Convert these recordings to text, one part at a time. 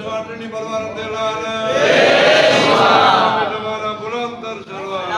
واٹنی بلوار دلال تمہارا بلند در سلوار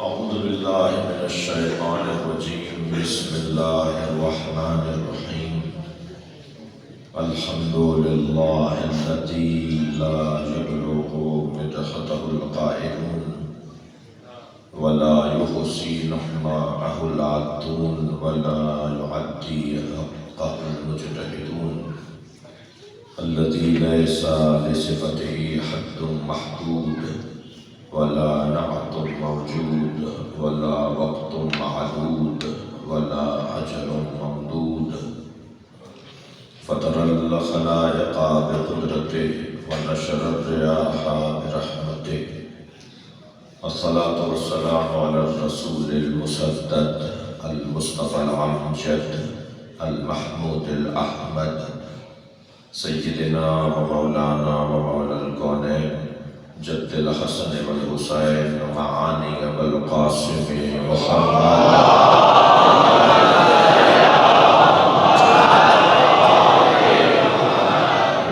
أعوذ بالله من الشيطان الرجيم بسم الله الرحمن الرحيم الحمد لله الذي لا يبلغ مدحته القائلون ولا يحصي نعماءه العادون ولا يعدي حقه المجتهدون الذي ليس لصفته حد محدود ولا نعت موجود ولا وقت معدود ولا أجل ممدود فطر الخلائق بقدرته ونشر الرياح برحمته الصلاة والسلام على الرسول المسدد المصطفى الأمجد المحمود الأحمد سيدنا ومولانا ومولى الكونين جد الحسن والحسين معاني والقاسم محمد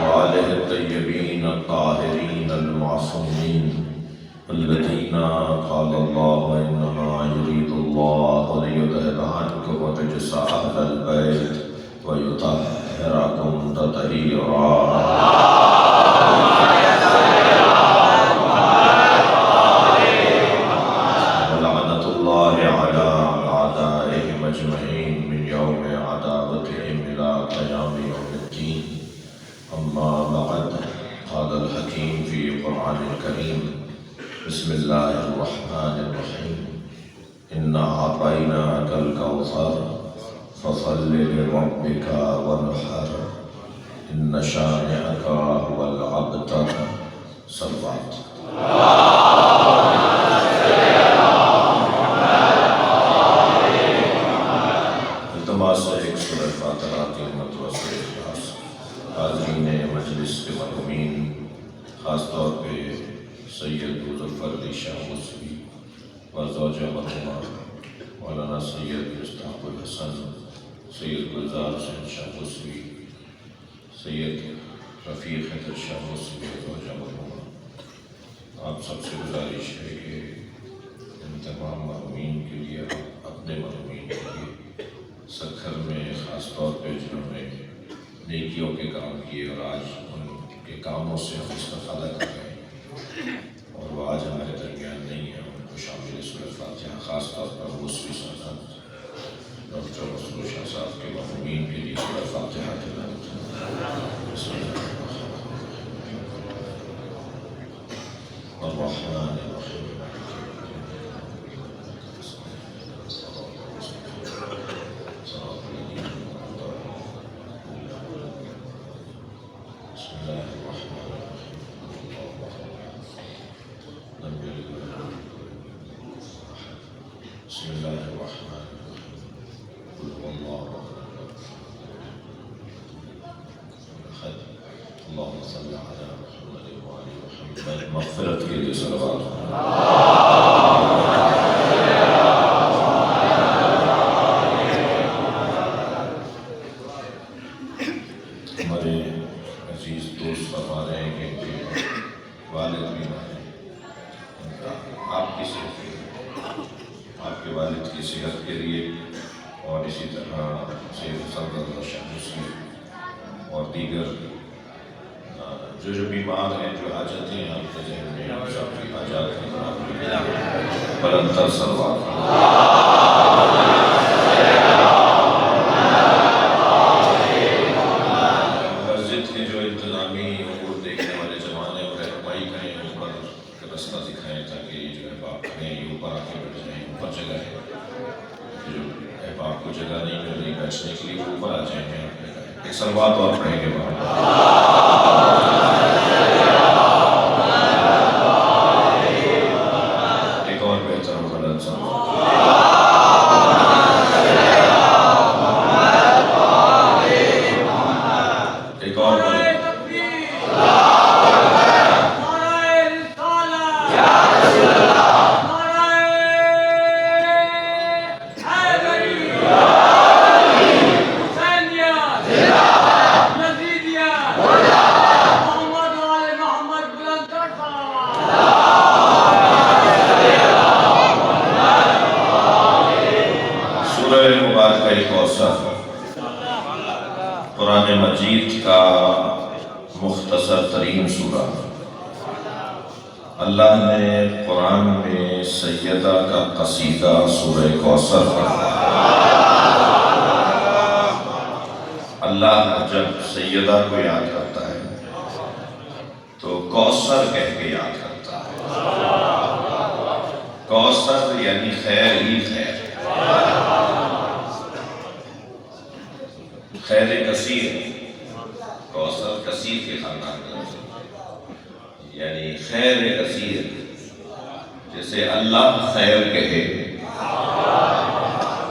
وآله الطيبين الطاهرين المعصومين الذين قال الله إنما يريد الله ليذهب عنكم الرجس أهل البيت ويطهركم تطهيرا بسم الله الرحمن الرحيم إنا أعطيناك الكوثر فصل لربك وانحر إن شانئك هو الأبتر صلوات التماس ایک سورہ فاتحہ کی متوسط اخلاص حاضرین مجلس کے مرحومین خاص طور پہ سید ظفر علی شاہ موسوی و زوجہ مرحومہ مولانا سید مصطفیٰ الحسن سید گلزار حسین شاہ موسوی سید رفیق حیدر شاہ موسوی و زوجہ مرحومہ آپ سب سے گزارش ہے کہ ان تمام مرحومین کے لیے اپنے مرحومین کے لیے سکھر میں خاص طور پہ جنہوں نے نیکیوں کے کام کیے اور آج ان کے کاموں سے ہم استفادہ کر رہے ہیں اور وہ آج ہمارے درمیان نہیں ہے ان کو شامل سورۃ فاتحہ خاص طور پر موسوی صاحب ڈاکٹر مسرور شاہ صاحب کے مرحومین کے لیے سورۃ فاتحہ تلاوت الرحمن الرحیم مغفرت کے لیے صلوات ہمارے عزیز دوست فرما رہے ہیں کہ والد بھی ہیں آپ کے والد کی صحت کے لیے اور اسی طرح سید صدر شاہ موسوی اور دیگر جو بیمار ہیں، جو حاجتیں ہیں آپ کے ذہن میں، ہم سب کی حاجات کی برابری بلندتر سلوات مسجد کے جو انتظامی امور دیکھنے والے زمانے اور رہنمائی کریں، اوپر رستہ دکھائیں تاکہ یہ جو احباب ہیں یہ اوپر آ کے بیٹھ جائیں، اوپر جگہ ہے، جو احباب کو جگہ نہیں مل رہی بیٹھنے کے لیے وہ اوپر آ جائیں گے. ایک صلوات اور پڑھیں گے وہاں. ایک اور بہتر و بلند صلوات. ایک اور بلند. قرآن مجید کا مختصر ترین سورہ. اللہ نے قرآن میں سیدہ کا قصیدہ سورہ کوثر فرمایا. اللہ جب سیدہ کو یاد کرتا ہے تو کوثر کہہ کے یاد کرتا ہے. کوثر یعنی خیر ہی خیر، خیر کثیر. کوثر کثیر کے خاندان کا یعنی خیر کثیر. جیسے اللہ خیر کہے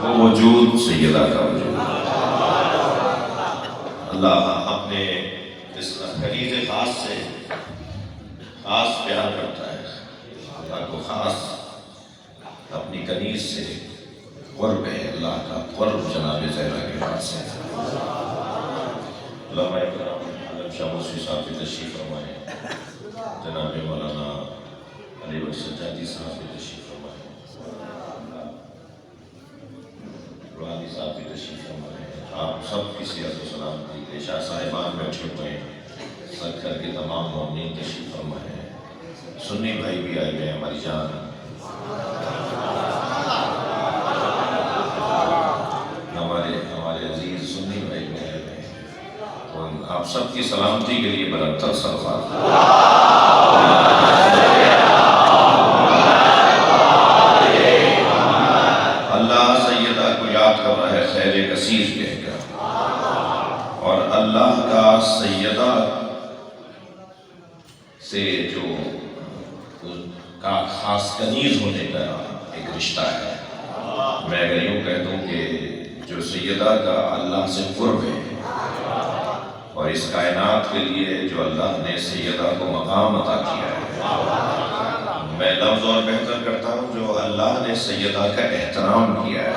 وہ وجود سیدہ کا وجود. اللہ اپنے اس خلیج خاص سے خاص پیار کرتا ہے. اللہ کو خاص اپنی کنیز سے قرب ہے. اللہ کا قرب جناب زہرا کے پاس ہے. علماء کرام عالم شاہ موسوی صاحب کی تشریف فرمائے، جناب مولانا علی بخش سجادی صاحب کی تشریف فرمائے، روحانی صاحب کی تشریف فرمائے. آپ سب کی صحت و سلامتی کے شاہ صاحبان بیٹھے ہوئے ہیں، سرکر کے تمام مومنین تشریف فرمائے ہیں. سنی بھائی بھی آئے ہوئے ہیں، ہماری جان ہمارے عزیز سنی بھائی بھی آئے ہوئے ہیں. آپ سب کی سلامتی کے لیے بلندتر صلوات. اللہ سیدہ کو یاد کر رہا ہے خیر کثیر کہہ کر، اور اللہ کا سیدہ سے جو کا خاص کنیز ہونے کا ایک رشتہ ہے. میں اگر یوں کہہ دوں کہ جو سیدہ کا اللہ سے قرب ہے، اور اس کائنات کے لیے جو اللہ نے سیدہ کو مقام عطا کیا ہے، میں لفظ اور بہتر کرتا ہوں جو اللہ نے سیدہ کا احترام کیا ہے،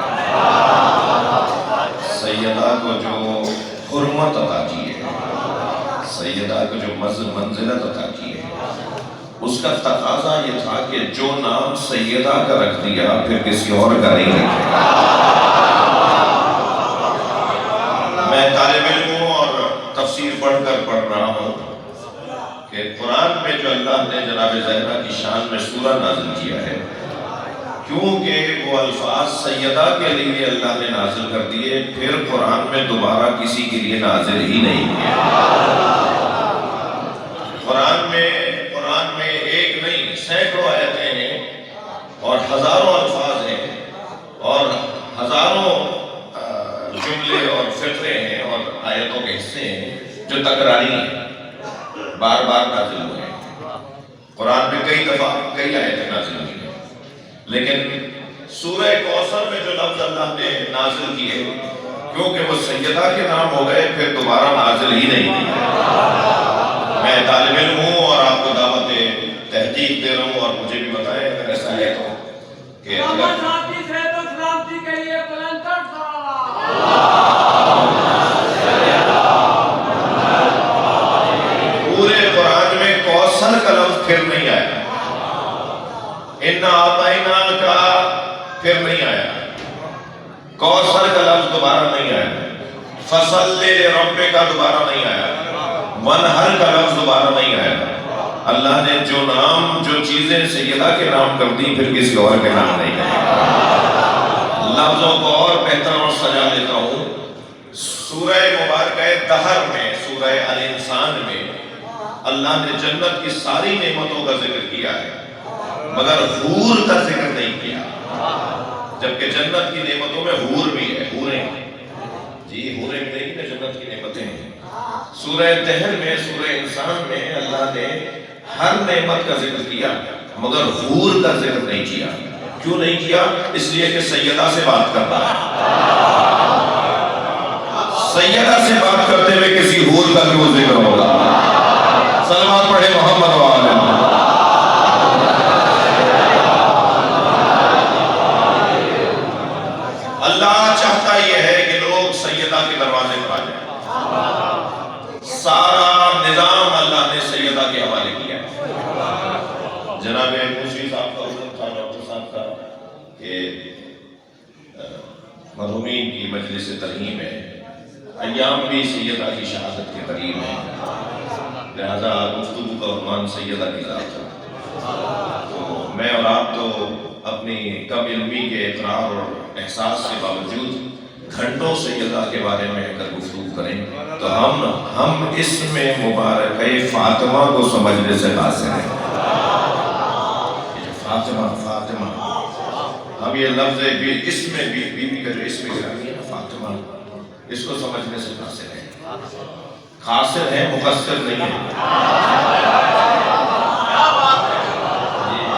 سیدہ کو جو حرمت عطا کی ہے، سیدہ کو جو منزلت عطا کی ہے، اس کا تقاضا یہ تھا کہ جو نام سیدہ کا رکھ دیا پھر کسی اور کا نہیں رکھے گا. میں طالب علم ہوں اور تفسیر پڑھ رہا ہوں کہ قرآن میں جو اللہ نے جناب زہرا کی شان میں سورہ نازل کیا ہے، کیونکہ وہ الفاظ سیدہ کے لیے اللہ نے نازل کر دیے، پھر قرآن میں دوبارہ کسی کے لیے نازل ہی نہیں کیا. قرآن میں ایک نہیں سینکڑوں آیتیں ہیں اور ہزاروں الفاظ ہیں اور ہزاروں جملے اور فقرے ہیں اور آیتوں کے حصے ہیں جو تکراری ہیں، بار بار نازل ہوئے ہیں. قرآن میں کئی دفعہ کئی آیتیں نازل ہوئی ہیں، لیکن سورہ کوثر میں جو لفظ اللہ نے نازل کیے کیونکہ وہ سیدہ کے نام ہو گئے پھر دوبارہ نازل ہی نہیں کیے. میں طالب علم ہوں اور آپ کو دعوت تحقیق دے رہا ہوں، اور مجھے بھی بتائیں اگر ایسا ہے تو کہ پورے قرآن میں کوثر کا لفظ پھر نہیں آیا، اِنَّا أَعْطَيْنَاكَ کا پھر نہیں آیا، کوثر کا لفظ دوبارہ نہیں آیا، فَصَلِّ لِرَبِّكَ کا دوبارہ نہیں آیا، منہر کا لفظ دوبارہ نہیں آیا. اللہ نے جو نام جو چیزیں سیدہ کے نام کر دی پھر کسی اور کے نام نہیں کرے. لفظوں کو اور بہتر اور سجا دیتا ہوں. سورہ مبارکہ دہر میں سورہ الانسان میں اللہ نے جنت کی ساری نعمتوں کا ذکر کیا ہے مگر حور کا ذکر نہیں کیا. جبکہ جنت کی نعمتوں میں حور بھی ہے. حوریں جی حوریں ملیں گی نا جنت کی نعمتیں ہیں. سورہ دہر میں سورہ انسان میں اللہ نے ہر نعمت کا ذکر کیا مگر حور کا ذکر نہیں کیا. کیوں نہیں کیا؟ اس لیے کہ سیدہ سے بات کرنا ہے. سیدہ سے بات کرتے ہوئے کسی حور کا کیوں ذکر ہوگا؟ صلوات پڑھے محمد و آلہ. اللہ چاہتا یہ ہے کہ لوگ سیدہ کے دروازے پر آ جائیں. سارا نظام اللہ نے سیدہ کے حوالے کیا ہے. جناب مشری صاحب کا حکم تھا ڈاکٹر صاحب کا کہ مرحومین کی مجلس ترحیم ہے. ایام بھی سیدہ کی شہادت کے قریب ہیں لہذا گفتگو کا عنوان سیدہ کی ذات ہے. تو میں اور آپ تو اپنی کم علمی کے اقرار اور احساس کے باوجود گھنٹوں سیدہ کے بارے میں اگر گفتگو کریں تو ہم اس میں مبارکہ فاطمہ کو سمجھنے سے قاصر ہیں. فاطمہ فاطمہ ہم یہ لفظ اس میں بیوی کا جو اسم گرامی ہے نا فاطمہ اس کو سمجھنے سے قاصر ہیں. قاصر ہیں مقصر نہیں ہیں.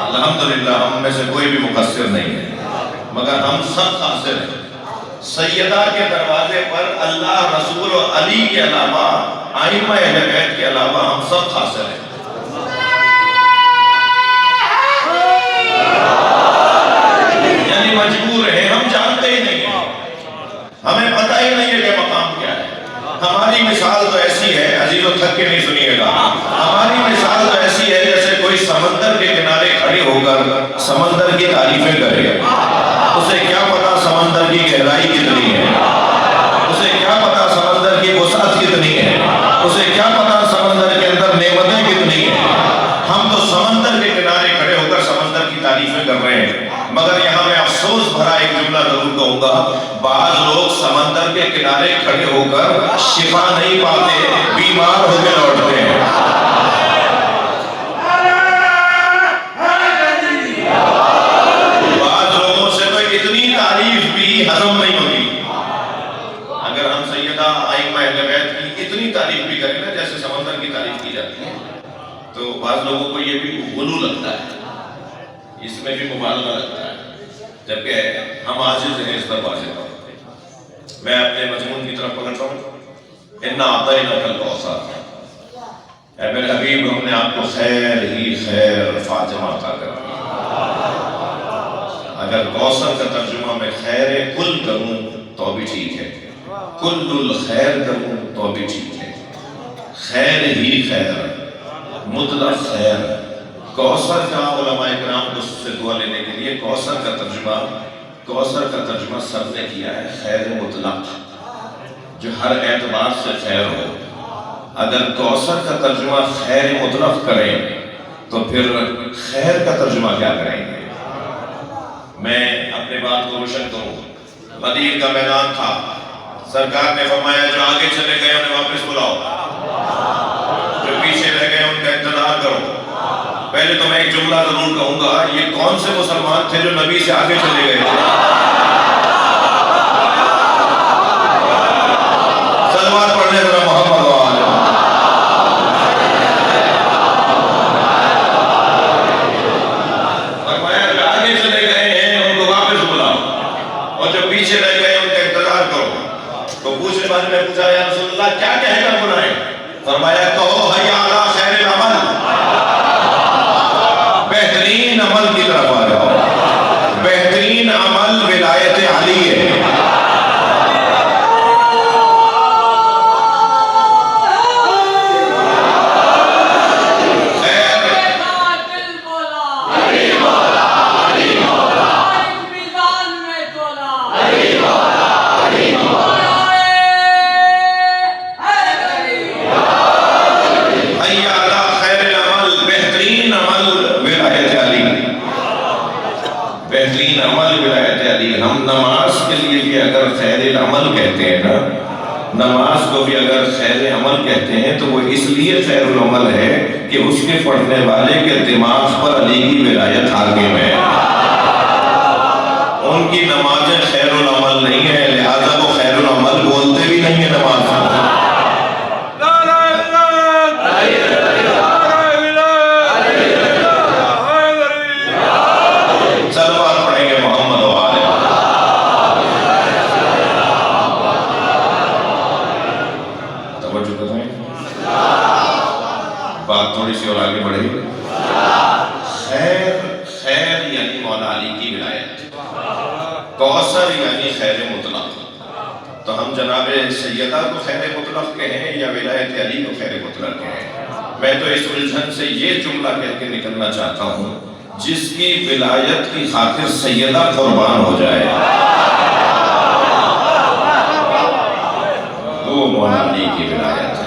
الحمدللہ ہم میں سے کوئی بھی مقصر نہیں ہے مگر ہم سب قاصر ہیں. سیدہ کے دروازے پر اللہ رسول و علی کے علاوہ ائمہ اہل بیت کے علاوہ ہم سب قاصر ہیں. یعنی مجبور ہیں. ہم جانتے ہی نہیں ہیں. ہمیں پتہ ہی نہیں ہے کہ مقام کیا ہے. ہماری مثال تو ایسی ہے عزیزو تھک کے نہیں سنیے گا. ہماری مثال تو ایسی ہے جیسے کوئی سمندر کے کنارے کھڑے ہو کر سمندر کی تعریفیں کرے گا. اسے کیا پتا سمندر کی گہرائی کتنی ہے. اسے کیا پتا سمندر کی وسعت کتنی ہے. اسے کیا پتا سمندر کے اندر نعمتیں کتنی ہیں. ہم تو سمندر کے کنارے کھڑے ہو کر سمندر کی تعریفیں کر رہے ہیں. مگر یہاں میں افسوس بھرا ایک جملہ ضرور کہوں گا. بعض لوگ سمندر کے کنارے کھڑے ہو کر شفا نہیں پاتے بیمار ہو کے لوٹتے ہیں. بعض لوگوں سے تو اتنی تعریف بھی ہضم نہیں ہوتی. اگر ہم سیدہ ائمہ اہل بیت کی اتنی تعریف بھی کریں نا جیسے سمندر کی تعریف کی جاتی ہے تو بعض لوگوں کو یہ بھی غلو لگتا ہے. اس میں بھی مبالغہ لگتا ہے جبکہ ہم عاجز ہیں اس پر واضح طور پہ. میں اپنے مضمون کی طرف پکڑتا ہوں. انا اعطیناک الکوثر. اے میرے حبیب ہم نے آپ کو خیر ہی خیر فاطمہ عطا کر دی. اگر کوثر کا ترجمہ میں خیر کل کروں تو بھی ٹھیک ہے. کل الخیر کروں تو بھی ٹھیک ہے. خیر ہی خیر مطلق خیر. کوثر کا علماء کرام کو سے دعا لینے کے لیے کوثر کا ترجمہ سب نے کیا ہے خیر مطلق جو ہر اعتبار سے خیر ہو. اگر کوثر کا ترجمہ خیر مطلق کریں تو پھر خیر کا ترجمہ کیا کریں گے؟ میں اپنے بات کو روشن کروں. غدیر کا میدان تھا. سرکار نے فرمایا جو آگے چلے گئے انہیں واپس بلاؤ, جو پیچھے رہ گئے ان کا انتظار کرو. پہلے تو میں ایک جملہ ضرور کہوں گا, یہ کون سے مسلمان تھے جو نبی سے آگے چلے گئے تھے؟ صلوات پڑھنے ذرا محمد و آلہ. فرمایا جو آگے چلے گئے ہیں ان کو واپس بلاؤ اور جو پیچھے رہ گئے ان کا انتظار کرو. تو پوچھنے والے نے پوچھا یا رسول اللہ کیا کہہ کر بلائیں؟ فرمایا کہو حیا علی خیر العمل. بہترین عمل کی طرف آ جاؤ. بہترین عمل ولایت علی ہے. علی، ہم نماز کے لیے بھی اگر خیر العمل کہتے ہیں نا، نماز کو بھی اگر خیر عمل کہتے ہیں تو وہ اس لیے خیر العمل ہے کہ اس کے پڑھنے والے کے دماغ پر علی کی ولایت حاکم ہے۔ ان کی نمازیں خیر العمل نہیں ہے، لہذا وہ خیر العمل بولتے بھی نہیں ہیں نماز میں۔ بات تھوڑی سی اور آگے بڑھے گی۔ خیر یعنی مولا علی کی ولایت، کوثر یعنی خیر مطلق۔ تو ہم جناب سیدہ کو خیر مطلق کہیں یا ولایت علی کو خیر مطلق کہیں؟ میں تو اس الجھن سے یہ جملہ کہہ کے نکلنا چاہتا ہوں، جس کی ولایت کی خاطر سیدہ قربان ہو جائے وہ مولا علی کی ولایت ہے۔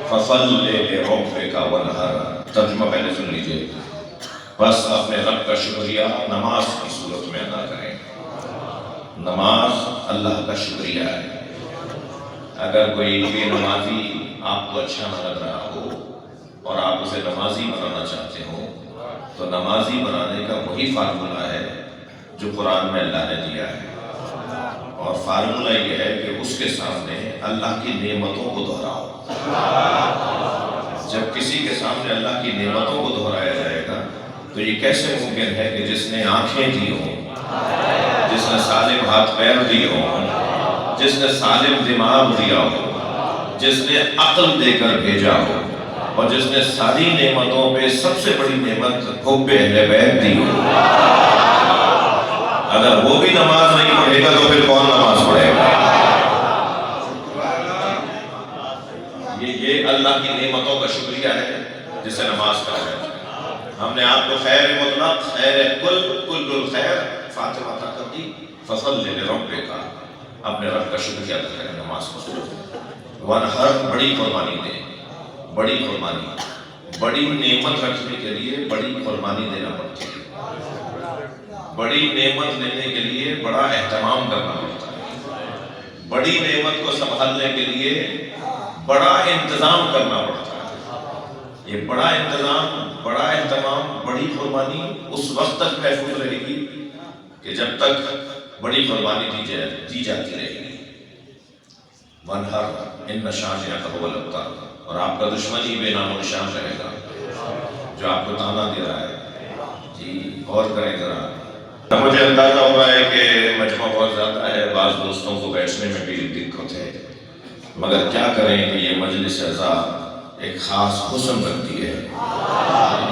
فَصَلِّ لِرَبِّكَ وَانْحَرْ، ترجمہ پہلے سن لیجئے۔ بس اپنے رب کا شکریہ نماز کی صورت میں ادا کریں۔ نماز اللہ کا شکریہ ہے۔ اگر کوئی بے نمازی آپ کو اچھا نہ لگ رہا ہو اور آپ اسے نمازی بنانا چاہتے ہو تو نمازی بنانے کا وہی فارمولہ ہے جو قرآن میں اللہ نے دیا ہے، اور فارمولہ یہ ہے کہ اس کے سامنے اللہ کی نعمتوں کو دہراؤ۔ جب کسی کے سامنے اللہ کی نعمتوں کو دہرایا جائے گا تو یہ کیسے ممکن ہے کہ جس نے آنکھیں دی ہوں، جس نے سالم ہاتھ پیر دیے ہوں، جس نے سالم دماغ دیا ہو، جس نے عقل دے کر بھیجا ہو، اور جس نے ساری نعمتوں پہ سب سے بڑی نعمت حب اہل بیت دی ہو، اگر وہ بھی نماز نہیں پڑھے گا تو پھر کون نماز پڑھے گا؟ یہ اللہ کی نعمتوں کا شکریہ ہے جسے نماز کہا جاتا ہے۔ ہم نے آپ کو خیر مطلق، خیر کل الخیر فاتحہ عطا کر دی۔ فصل لربک، اپنے رب کا شکریہ ادا کریں نماز کو۔ وانحر، بڑی قربانی دیں، بڑی قربانی، بڑی نعمت رکھنے کے لیے بڑی قربانی دینا پڑتی ہے۔ بڑی نعمت لینے کے لیے بڑا اہتمام کرنا پڑتا ہے۔ بڑی نعمت کو سنبھالنے کے لیے بڑا انتظام کرنا پڑتا ہے۔ یہ بڑا انتظام، بڑا اہتمام، بڑی قربانی اس وقت تک محفوظ رہے گی کہ جب تک بڑی قربانی دی جاتی رہے گی۔ وانحر ان شانئک هو الابتر، اور آپ کا دشمن ہی بے نام و نشان رہے گا جو آپ کو تانا دے رہا ہے۔ جی غور کریں ذرا۔ مجھے اندازہ ہو رہا ہے کہ مجمع بہت زیادہ ہے، بعض دوستوں کو بیٹھنے میں بھی دقت ہے، مگر کیا کریں کہ یہ مجلس عزا ایک خاص حسن رکھتی ہے۔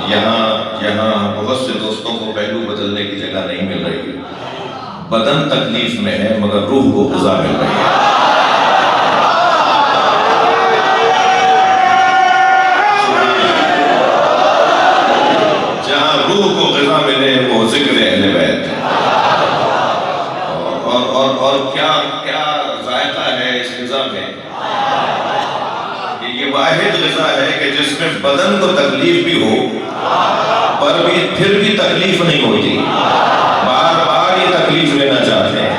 یہاں بہت سے دوستوں کو پہلو بدلنے کی جگہ نہیں مل رہی، بدن تکلیف میں ہے مگر روح کو غذا مل رہی ہے۔ جہاں روح کو غذا ملے وہ ذکر اہل بیت ہے، اور کیا ذائقہ ہے اس غذا میں۔ یہ واحد غذا ہے کہ جس میں بدن کو تکلیف بھی ہو پر بھی پھر بھی تکلیف نہیں ہوتی، بار بار یہ تکلیف لینا چاہتے ہیں،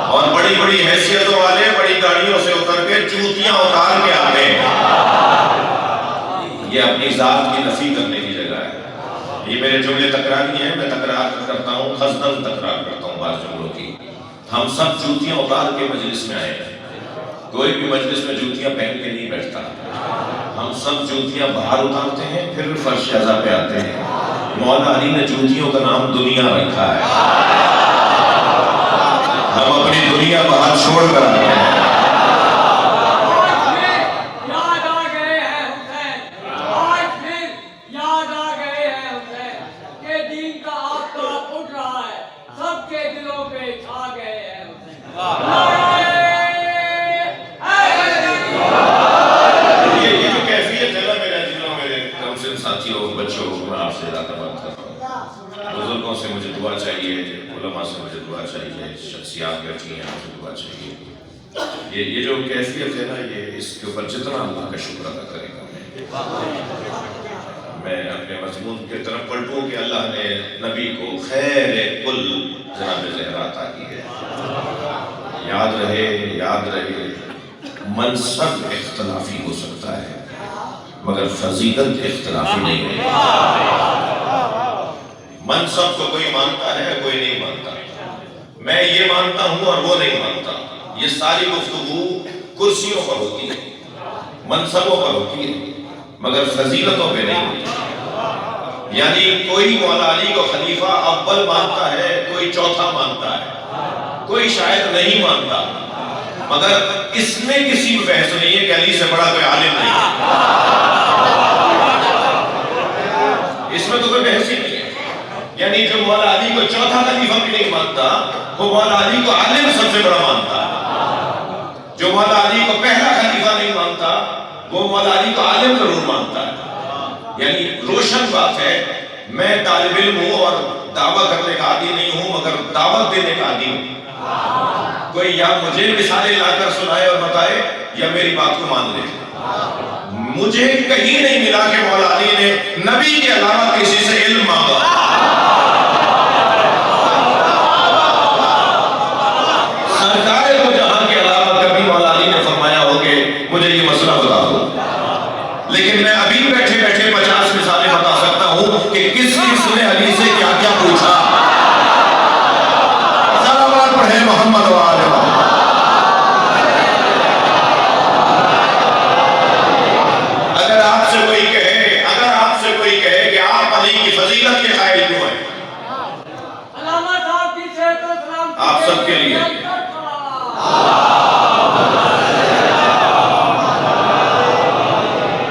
اور بڑی بڑی حیثیتوں والے بڑی گاڑیوں سے اتر کے جوتیاں اتار کے آتے ہیں۔ یہ اپنی ذات کی نفی کرنے کی جگہ ہے۔ یہ میرے جملے تکراری ہیں، میں تکرار کرتا ہوں، خزناً تکرار کرتا ہوں بعض جملوں کی۔ ہم سب جوتیاں اتار کے مجلس میں آئے ہیں، کوئی بھی مجلس میں جوتیاں پہن کے نہیں بیٹھتا، ہم سب جوتیاں باہر اتارتے ہیں پھر فرش عزا پہ آتے ہیں۔ مولا علی نے جوتیوں کا نام دنیا رکھا ہے، ہم اپنی دنیا باہر چھوڑ کر آتے ہیں۔ یاد آ گئے ہیں حسین، آج پھر یاد آ گئے ہیں حسین کہ دین کا آفتاب اٹھ رہا ہے، سب کے دلوں پہ چھا گئے ہیں حسین۔ ساتھیوں بچوں میں آپ سے زیادہ بات کر رہا ہوں، بزرگوں سے مجھے دعا چاہیے، علماء سے مجھے دعا چاہیے، شخصیات بیٹھی ہیں مجھے دعا چاہیے۔ یہ جو کیفیت ہے نا، یہ اس کے اوپر جتنا اللہ کا شکر ادا کرے گا میں اپنے مضمون کی طرف پلٹوں کہ اللہ نے نبی کو خیر کل جناب زہرا عطا کی ہے۔ یاد رہے منصب اختلافی ہو سکتا ہے مگر فضیلت اختلافی نہیں ہے۔ منصب کو کوئی مانتا ہے کوئی نہیں مانتا، میں یہ مانتا ہوں اور وہ نہیں مانتا، یہ ساری گفتگو کرسیوں پر ہوتی ہے، منصبوں پر ہوتی ہے مگر فضیلتوں پہ نہیں ہوتی۔ یعنی کوئی مولا علی کو خلیفہ اول مانتا ہے، کوئی چوتھا مانتا ہے، کوئی شاید نہیں مانتا، مگر اس میں کسی میں بحث نہیں ہے کہ علی سے بڑا کوئی عالم نہیں ہے، اس میں تو کوئی بحث ہی نہیں ہے۔ یعنی جو مولا علی کو چوتھا خلیفہ بھی نہیں مانتا وہ مولا علی کو عالم سب سے بڑا مانتا ہے، جو مولا علی کو پہلا خلیفہ نہیں مانتا وہ مولا علی کو عالم ضرور مانتا ہے۔ یعنی روشن بات ہے، میں طالب علم ہوں اور دعویٰ کرنے کا عادی نہیں ہوں مگر دعوت دینے کا عادی ہوں۔ کوئی یا مجھے مثالیں لا کر سنائے اور بتائے یا میری بات کو مان لے۔ مجھے کہیں نہیں ملا کہ مولا علی نے نبی کے علاوہ کسی سے علم مانگا۔ سرکار کو جہاں کے علاوہ کبھی مولا علی نے فرمایا ہو کہ مجھے یہ مسئلہ بتا دو، لیکن میں ابھی بیٹھے بیٹھے 50 مثالیں بتا سکتا ہوں کہ کس نے علی سے کیا کیا پوچھا۔ صلوات پڑھیں محمد و آل محمد۔ اگر آپ سے کوئی کہے کہ آپ علی کی فضیلت کے قائل کیوں ہیں، علامہ صاحب کی صحت و سلامتی آپ سب کے لیے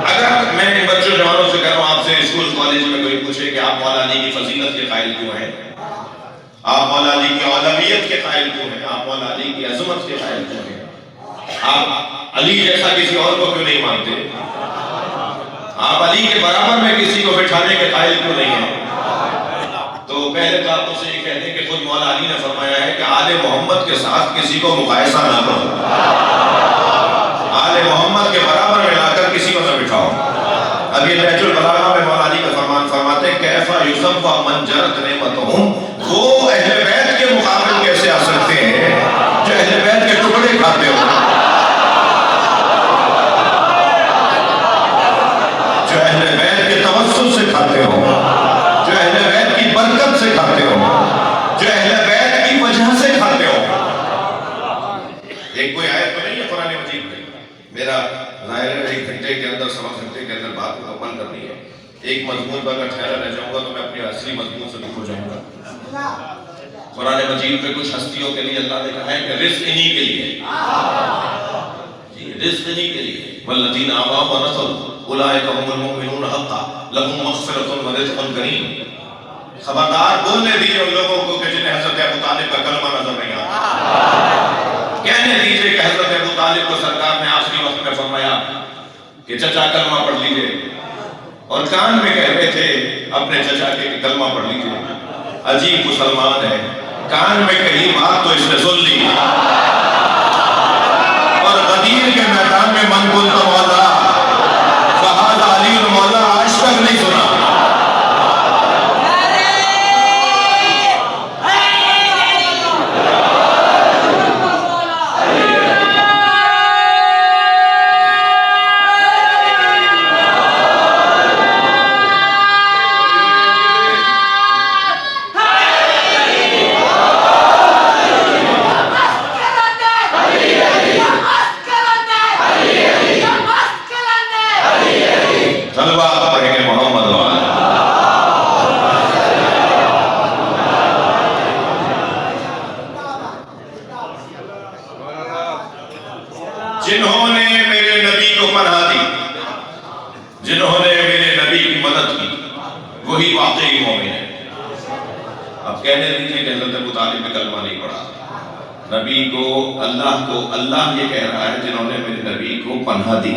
اگر میں بچوں جوانوں سے کہہ رہا ہوں، آپ سے اسکول کالج میں کوئی پوچھے کہ آپ مولا علی کی فضیلت کے قائل کیوں ہیں، آپ مولا علی کی اولویت کے قائل کیوں ہیں، آپ مولا علی کی عظمت کے قائل کیوں ہیں، آپ علی جیسا کسی اور کو کیوں نہیں مانتے، آپ علی کے برابر میں کسی کو بٹھانے کے قائل کیوں نہیں ہیں، تو پہلے تو آپ اسے یہ کہہ دیں کہ خود مولا علی نے فرمایا ہے کہ آل محمد کے ساتھ کسی کو مقایسہ نہ کرو، آل محمد کے برابر میں لا کر کسی کو نہ بٹھاؤ۔ اب یہ نہج البلاغہ میں مولا علی کا فرمان فرماتے ہیں کیفا یصفى من جرت نعمتہم، وہ اہل بیت کے مقابل کیسے آ سکتے ہیں جو اہل بیت کے ٹکڑے کھاتے ہو، جو اہل بیت کے توسل سے کھاتے ہو، جو اہل بیت کی برکت سے کھاتے ہو، جو اہل بیت کی وجہ سے کھاتے ہو۔ ایک کوئی آیت تو نہیں ہے قرآن مجید میں، میرا ظاہر ہے 1 گھنٹے کے اندر 1.25 گھنٹے کے اندر بات مکمل کرنی ہے، ایک مضمون پر اگر ٹھہرا رہ جاؤں گا تو میں اپنے اصلی مضمون سے دور ہو جاؤں گا۔ قرآن مجید میں کچھ ہستیوں کے لیے اللہ نے کہا ہے کہ رزق انہی کے لیے، رزق انہی کے لیے، والذین آمنوا ونصروا اولئک هم المؤمنون حقا لهم مغفرۃ ورزق کریم۔ خبردار بولنے دیجیے ان لوگوں کو کہ جنہیں حضرت ابو طالب کا کلمہ نظر نہیں آتا، کہنے دیجیے کہ حضرت ابو طالب کو سرکار نے آخری وقت میں فرمایا کہ چچا کلمہ پڑھ لیجیے، اور کان میں کہہ رہے تھے اپنے چچا کے کلمہ پڑھ لیجیے۔ عجیب مسلمان ہے، کان میں کہی بات تو اس نے سن لی، اور غدیر کے میدان میں من قلت مولا فہذا علی مولا آج تک نہیں سنا۔ جنہوں نے میرے نبی کو پناہ دی، جنہوں نے میرے نبی کی مدد کی، وہی واقعی مومن ہے۔ اب کہنے دیجیے کہ حضرت ابو طالب نے کلمہ نہیں پڑھا، نبی کو اللہ یہ کہہ رہا ہے جنہوں نے میرے نبی کو پناہ دی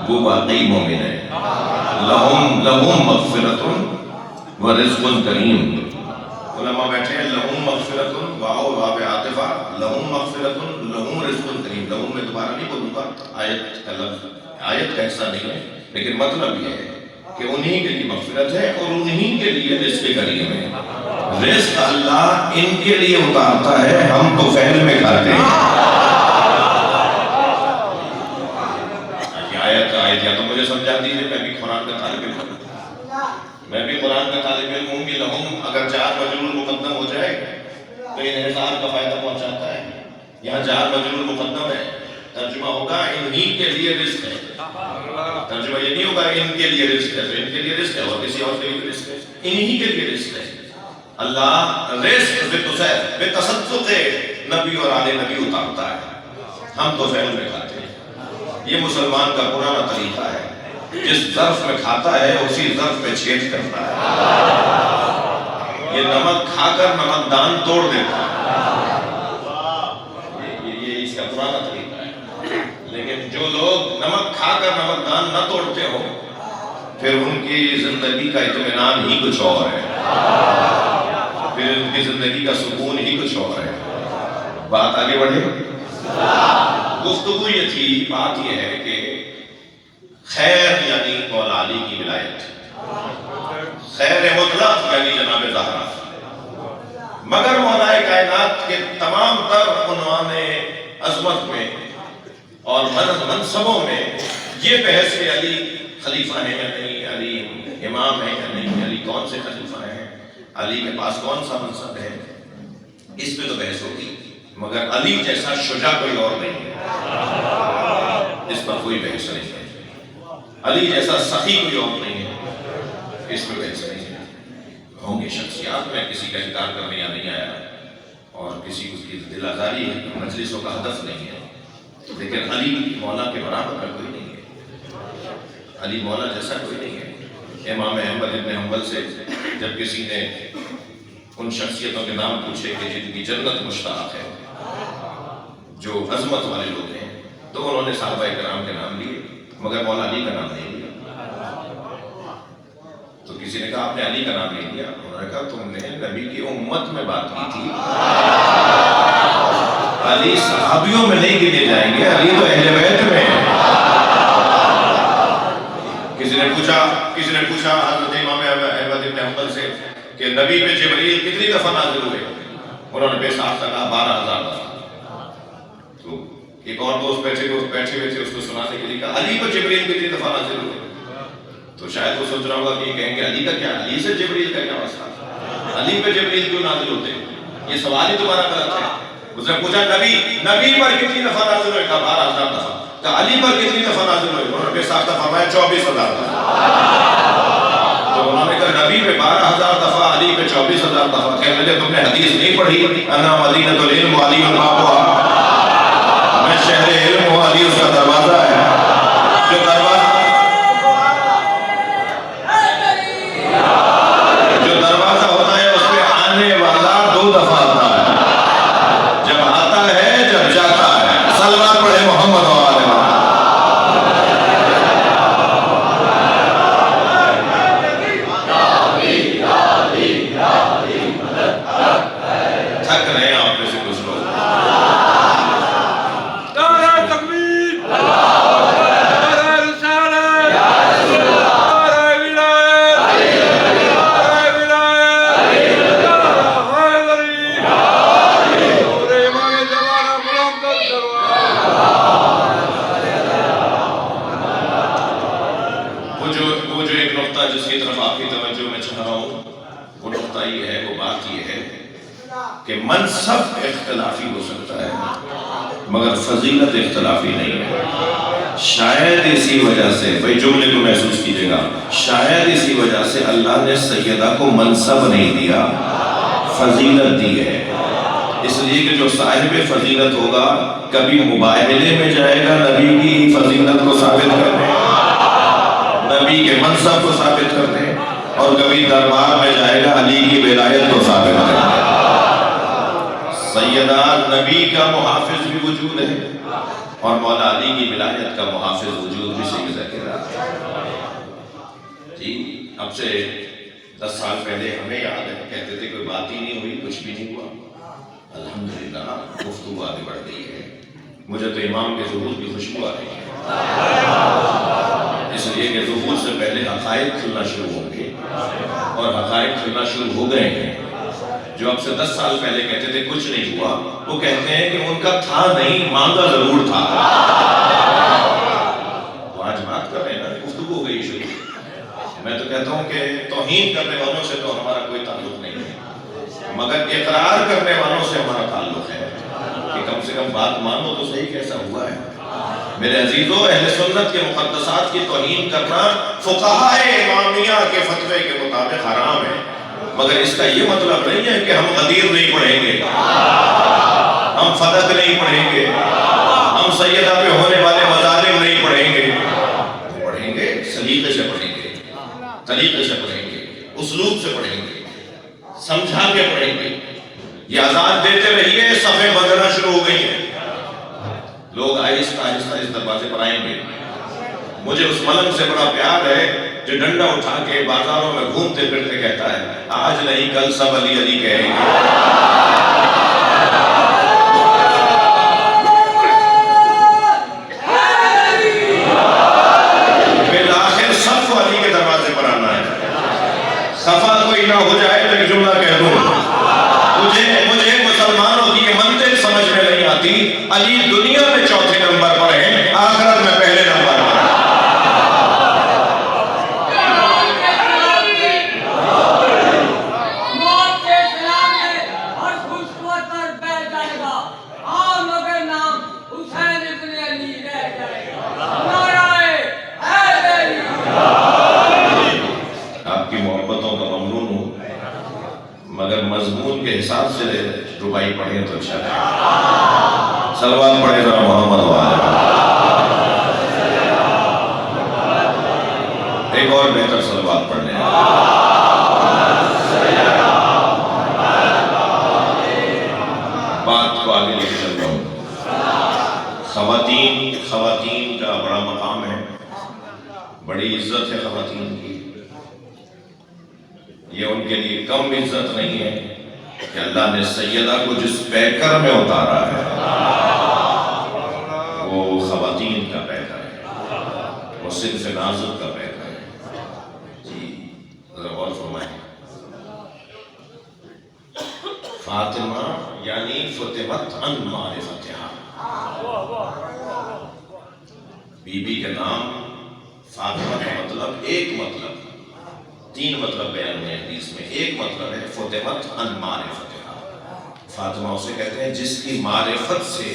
وہ واقعی مومن ہے۔ لہم مغفرۃ ورزق کریم. علماء بیٹھے ہیں لہم مغفرت واو باب عاطفہ لہم مغفرت لہم رزق کریم. لہم میں دوبارہ نہیں بولوں گا آیت کا لفظ آیت کا حصہ نہیں ہے لیکن مطلب یہ ہے کہ انہی کے لیے مغفرت ہے اور انہی کے لیے رزق کریم ہے. رزق اللہ ان کے لیے اتارتا ہے, ہم تو فعل میں کھاتے ہیں. آیت یا تو مجھے سمجھا دیجیے, میں بھی قرآن کا طالب علم ہوں, میں بھی قرآن کا طالب علم ہوں کہ لہم اگر جار مجرور مقدم ہو جائے تو انحصار کا فائدہ پہنچاتا ہے. یہاں جار مجرور مقدم ہے, ترجمہ ہوگا انہی کے لیے رزق ہے. ترجمہ یہ نہیں ہوگا ان کے لیے رزق ہے تو ان کے لیے رزق ہے اور کسی اور کے لیے رزق ہے, انہی کے لیے رزق ہے. اللہ رزق بتصدق نبی اور آل نبی اتارتا ہے, ہم تو فعل میں کھاتے ہیں. یہ مسلمان کا پرانا طریقہ ہے, جس ظرف میں کھاتا ہے اسی ظرف میں چھید کرتا ہے. یہ نمک کھا کر نمک دان توڑ دیتا ہے, یہ اس کا پرانا طریقہ ہے. لیکن جو لوگ نمک کھا کر نمک دان نہ توڑتے ہو پھر ان کی زندگی کا اطمینان ہی کچھ اور ہے, پھر ان کی زندگی کا سکون ہی کچھ اور ہے. بات آگے بڑھے. گفتگو یہ تھی, بات یہ ہے کہ خیر یعنی مولا علی کی ولایت, خیر مطلق یعنی جناب زہرا, مگر مولا کائنات کے تمام تر عنوان عظمت میں اور منصبوں میں یہ بحث کہ علی خلیفہ ہے یا نہیں, علی امام ہے یا نہیں, علی کون سے خلیفہ ہیں, علی کے پاس کون سا منصب ہے, اس پہ تو بحث ہوگی. مگر علی جیسا شجاع کوئی اور نہیں ہے, اس پر کوئی بحث نہیں ہے. علی جیسا سخی کوئی اور نہیں ہے, اس پر بحث نہیں ہے. ہوں گے شخصیات, میں کسی کا انکار کرنے یا نہیں آیا اور کسی کی دل آزاری ہے, مجلسوں کا ہدف نہیں ہے. لیکن علی مولا کے برابر کا کوئی نہیں ہے, علی مولا جیسا کوئی نہیں ہے. امام احمد ابن حنبل سے جب کسی نے ان شخصیتوں کے نام پوچھے کہ جن کی جنت مشتاق ہے, جو عظمت والے لوگ ہیں, تو انہوں نے صحابہ کرام کے نام لیے مگر مولا علی کا نام نہیں لیا. تو کسی نے کہا آپ نے علی کا نام نہیں لیا, انہوں نے کہا تم نے نبی کی امت میں بات کی تھی, علی صحابیوں میں نہیں گنے جائیں گے, علی تو اہل بیت میں ہے. کسی نے پوچھا حضرت امام احمد ابن حنبل سے کہ نبی پہ جبریل کتنی دفعہ نازل ہوئے, انہوں نے بے صاف کہا 12,000 دفعہ. تو ایک اور دوست بیٹھے ہوئے تھے, اس کو سنانے کے لیے کہا علی پہ جبریل کتنی دفعہ نازل ہوئے. تو شاید وہ سوچ رہا ہوگا کہ کہیں گے علی کا کیا, علی سے جبریل کا کیا مسئلہ, علی پہ جبریل کیوں نازل ہوتے ہیں, یہ سوال ہی تمہارا غلط ہے. اس نے پوچھا نبی پر کتنی دفعہ نازل ہوئے, کہا 12,000 دفعہ. کہا علی پر کتنی دفعہ نازل ہوئے, انہوں نے بے صاف فرمایا 24,000 دفعہ. تو انہوں نے کہا نبی پہ 12,000 دفعہ, علی پہ 24,000 دفعہ. کہنے لگے تم نے حدیث نہیں پڑھی, انا مدینۃ العلم وعلی بابها, میں شہر علم ہوں, علی اس کا دروازہ ہے. جو دروازہ ہوتا ہے اس پہ آنے والا 2 دفعہ آتا ہے, جب آتا ہے جب جاتا ہے. صلوات پڑھے محمد و آل محمد. تھک رہے ہیں آپ میں سے کچھ لوگ. نعرہ تکبیر, نعرہ رسالت, نعرہ ولایت, نعرہ ولایت, نعرہ حیدری, اور امام زمانہ بلند وہ جو ایک نقطہ جس کی طرف آپ کی توجہ میں چاہ رہا ہوں, وہ نقطہ یہ ہے, وہ بات یہ ہے کہ منصب اختلافی ہو سکتا ہے مگر فضیلت اختلافی نہیں ہے. شاید اسی وجہ سے, بھئی جملے کو محسوس کیجئے گا, شاید اسی وجہ سے اللہ نے سیدہ کو منصب نہیں دیا, فضیلت دی ہے. اس لیے کہ جو صاحب فضیلت ہوگا کبھی مباہلے میں جائے گا نبی کی فضیلت کو ثابت کرنے, نبی کے منصب کو ثابت کرنے, اور کبھی دربار میں جائے گا علی کی ولایت کو ثابت کرنے. سیدہ نبی کا محافظ بھی وجود ہے اور مولا علی کی ولایت کا محافظ وجود بھی سیدہ کے رات. جی اب سے 10 سال پہلے ہمیں یاد ہے کہتے تھے کوئی بات ہی نہیں ہوئی، کچھ بھی نہیں ہوا. الحمدللہ گفتگو آگے بڑھ گئی ہے. مجھے تو امام کے ظہور کی خوشبو آ رہی ہے، اس لیے کہ ظہور سے پہلے حقائق کھلنا شروع ہوں گے، اور حقائق کھلنا شروع ہو گئے ہیں. جو اب سے 10 سال پہلے کہتے تھے کچھ نہیں ہوا، وہ کہتے ہیں کہ ان کا تھا نہیں، مانگا ضرور تھا. تو آج بات کر رہے ہیں نا، گفتگو ہو گئی شروع. میں تو کہتا ہوں کہ توہین کرنے والوں سے تو ہمارا کوئی تعلق نہیں ہے، مگر اقرار کرنے والوں سے ہمارا تعلق ہے کہ کم سے کم بات مانو تو صحیح کیسا ہوا ہے. میرے عزیزوں، اہل سنت کے مقدسات کی توہین کرنا فقہائے امامیہ کے فتوے کے مطابق حرام ہے، مگر اس کا یہ مطلب نہیں ہے کہ ہم غدیر نہیں پڑھیں گے، ہم فدق نہیں پڑھیں گے، ہم سیدہ پہ ہونے والے مظالم نہیں پڑھیں گے. پڑھیں گے، سلیقے سے پڑھیں گے، طریقے سے پڑھیں گے، اسلوب سے پڑھیں گے، سمجھا کے پڑھیں گے. یہ آزاد دیتے رہیے، صفیں بندنا شروع ہو گئی ہیں. لوگ آہستہ آہستہ اس دروازے پر آئیں گے. مجھے اس ملنگ سے بڑا پیار ہے جو ڈنڈا اٹھا کے بازاروں میں گھومتے پھرتے کہتا ہے آج نہیں کل سب علی علی کہیں گے. بالآخر سب کو علی کے دروازے پر آنا ہے. خفا کوئی نہ ہو جائے تو ایک جملہ کہہ دوں، مجھے مسلمانوں کی یہ منطق سمجھ میں نہیں آتی. علی دنیا میں چوتھے نمبر پر ہیں، آخرت میں پہلے نمبر پر ہیں. مگر مضمون کے حساب سے ربائی پڑھیں تو اچھا ہے. صلوات پڑھیں ذرا محمد وآلہ. ایک اور بہتر صلوات پڑھنے ہیں. بات کو آگے لے کے چلتا ہوں. خواتین کا بڑا مقام ہے، بڑی عزت ہے خواتین کی. یہ ان کے لیے کم عزت نہیں ہے کہ اللہ نے سیدہ کو جس پیکر میں اتارا ہے وہ خواتین کا پیکر ہے، وہ صنف نازک کا پیکر ہے. جی ذرا غور فرمائیں. فاطمہ یعنی فتمت عن معرفتہا، بی بی کے نام فاطمہ کا مطلب ایک مطلب 3 مطلب بیان ہوئے حدیث میں. ایک مطلب ہے فتمت عن معرفتہا، فاطمہ اسے کہتے ہیں جس کی معرفت سے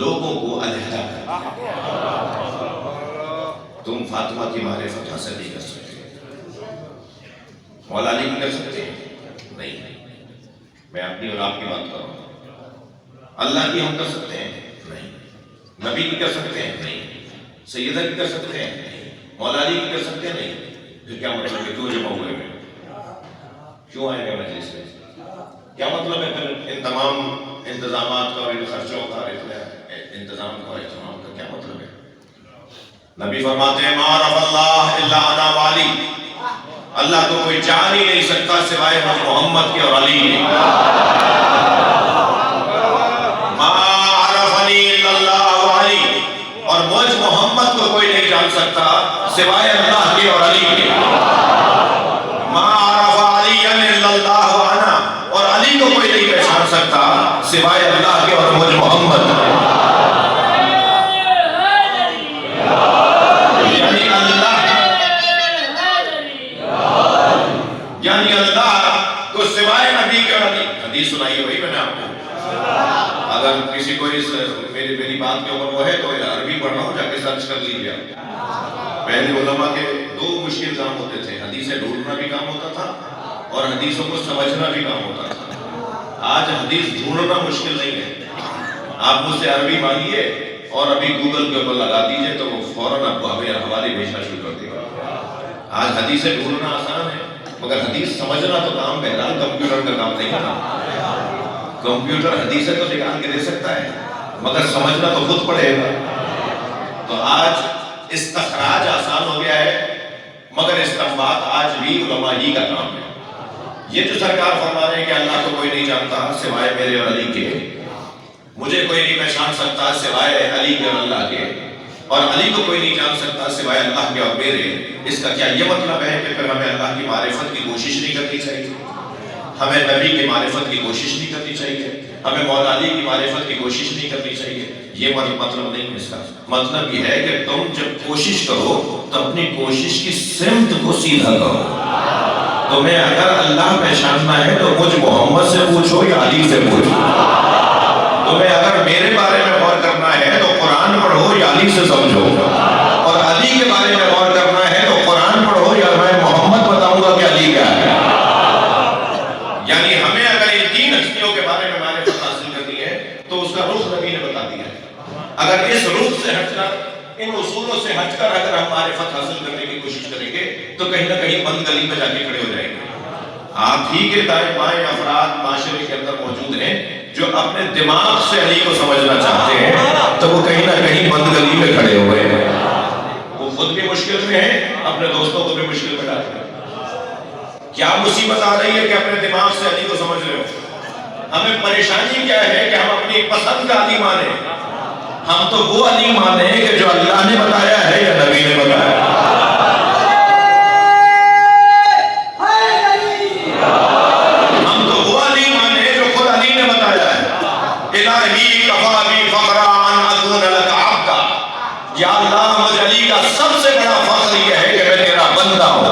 لوگوں کو علیحدہ کرتا ہے. تم فاطمہ کی معرفت حاصل نہیں کر سکتے. مولا علی بھی کر سکتے ہیں؟ نہیں. میں اپنی اور آپ کی بات کر رہا ہوں. اللہ کی ہم کر سکتے ہیں؟ نہیں. نبی کی کر سکتے ہیں؟ نہیں. سیدہ کی کر سکتے ہیں؟ نہیں. مولا علی کی کر سکتے ہیں؟ نہیں. پھر کیا مطلب ہے کیوں جمع ہوئے ہیں؟ کیوں آئے گا مجلس میں؟ کیا مطلب ہے پھر ان تمام انتظامات کا اور ان خرچوں کا انتظام کا اور اہتمام کا کیا مطلب ہے؟ نبی فرماتے ہیں ما عرف اللہ الا انا والی، اللہ کو کوئی جان ہی نہیں سکتا سوائے محمد کے اور علی کے. ما عرفنی الا اللہ والی، اور مجھ محمد کو کوئی نہیں جان سکتا سوائے اللہ کے اور علی کے. ما عرف علی الا اللہ وانا، اور علی کو کوئی نہیں پہچان سکتا سوائے اللہ کے اور مجھ محمد. یعنی اللہ کو سوائے نبی کے علی. حدیث سنائی ہوئی میں نے آپ کو. اگر کسی کو میری بات کے اوپر وہ ہے تو عربی پڑھنا ہو جا کے سرچ کر لیجیے. پہلے علماء کے 2 مشکل کام ہوتے تھے، حدیثیں ڈھونڈنا بھی کام ہوتا تھا اور حدیثوں کو سمجھنا بھی کام ہوتا تھا. آج حدیث ڈھونڈنا مشکل نہیں ہے. آپ مجھ سے عربی مانگیے اور ابھی گوگل کے اوپر لگا دیجئے تو وہ فوراً آپ کو حوالے بھیجنا شروع کر دے گا. آج حدیثیں ڈھونڈنا آسان ہے، مگر حدیث سمجھنا تو کام بہرحال کمپیوٹر کا کام نہیں ہے. کمپیوٹر حدیثیں تو نکال کے دے سکتا ہے مگر سمجھنا تو خود پڑے گا. تو آج استخراج آسان ہو گیا ہے، مگر استنباط آج بھی علماء ہی کا کام ہے۔ یہ جو سرکار فرما رہے ہیں کہ اللہ کو کوئی نہیں جانتا سوائے میرے اور علی کے، مجھے کوئی نہیں پہچان سکتا سوائے علی کے اور اللہ کے، اور علی کو کوئی نہیں جان سکتا سوائے اللہ کے اور میرے، اس کا کیا یہ مطلب ہے کہ پھر ہمیں اللہ کی معرفت کی کوشش نہیں کرنی چاہیے، ہمیں نبی کی معرفت کی کوشش نہیں کرنی چاہیے، ہمیں مولا علی کی معرفت کی کوشش نہیں کرنی چاہیے؟ یہ مطلب نہیں ہے اس کا۔ مطلب یہ ہے کہ تم جب کوشش کرو تو اپنی کوشش کی سمت کو سیدھا کرو۔ تمہیں اگر اللہ پہچاننا ہے تو مجھ محمد سے پوچھو یا علی سے پوچھو۔ تمہیں اگر میرے بارے میں غور کرنا ہے تو قرآن پڑھو یا علی سے سمجھو، اور علی کے بارے میں غور کرنا ہے تو قرآن پڑھو یا میں محمد بتاؤں گا کہ علی کیا ہے۔ یعنی ہمیں اگر ان تین ہستیوں کے بارے میں معرفت حاصل کرنی ہے تو اس کا رخ نبی نے بتا دیا ہے۔ اگر اس رخ سے ہٹ کر، ان اصولوں سے ہٹ کر اگر ہم معرفت حاصل کرنے کی کوشش کریں گے تو کہیں نہ کہیں بند گلی میں جا کے کھڑے ہو جائیں گے۔ آپ ہی کے دائیں بائیں افراد معاشرے کے اندر موجود ہیں جو اپنے دماغ سے علی کو سمجھنا چاہتے ہیں تو وہ کہیں نہ کہیں بند گلی میں کھڑے ہوئے ہیں۔ وہ خود بھی مشکل میں ہیں، اپنے دوستوں کو بھی مشکل میں ڈالتے ہیں۔ کیا مصیبت آ رہی ہے کہ اپنے دماغ سے علی کو سمجھ رہے ہو؟ ہمیں پریشانی کیا ہے کہ ہم اپنی پسند کا علی مانیں؟ ہم تو وہ علی مانیں کہ جو اللہ نے بتایا ہے یا نبی نے بتایا ہے۔ ہم تو وہ علی مانیں جو خود علی نے بتایا ہے۔ الہی کفا بی فخرا ان اکون لک عبدا، یا اللہ مجھ علی کا سب سے بڑا فخر یہ ہے کہ میں تیرا بندہ ہوں۔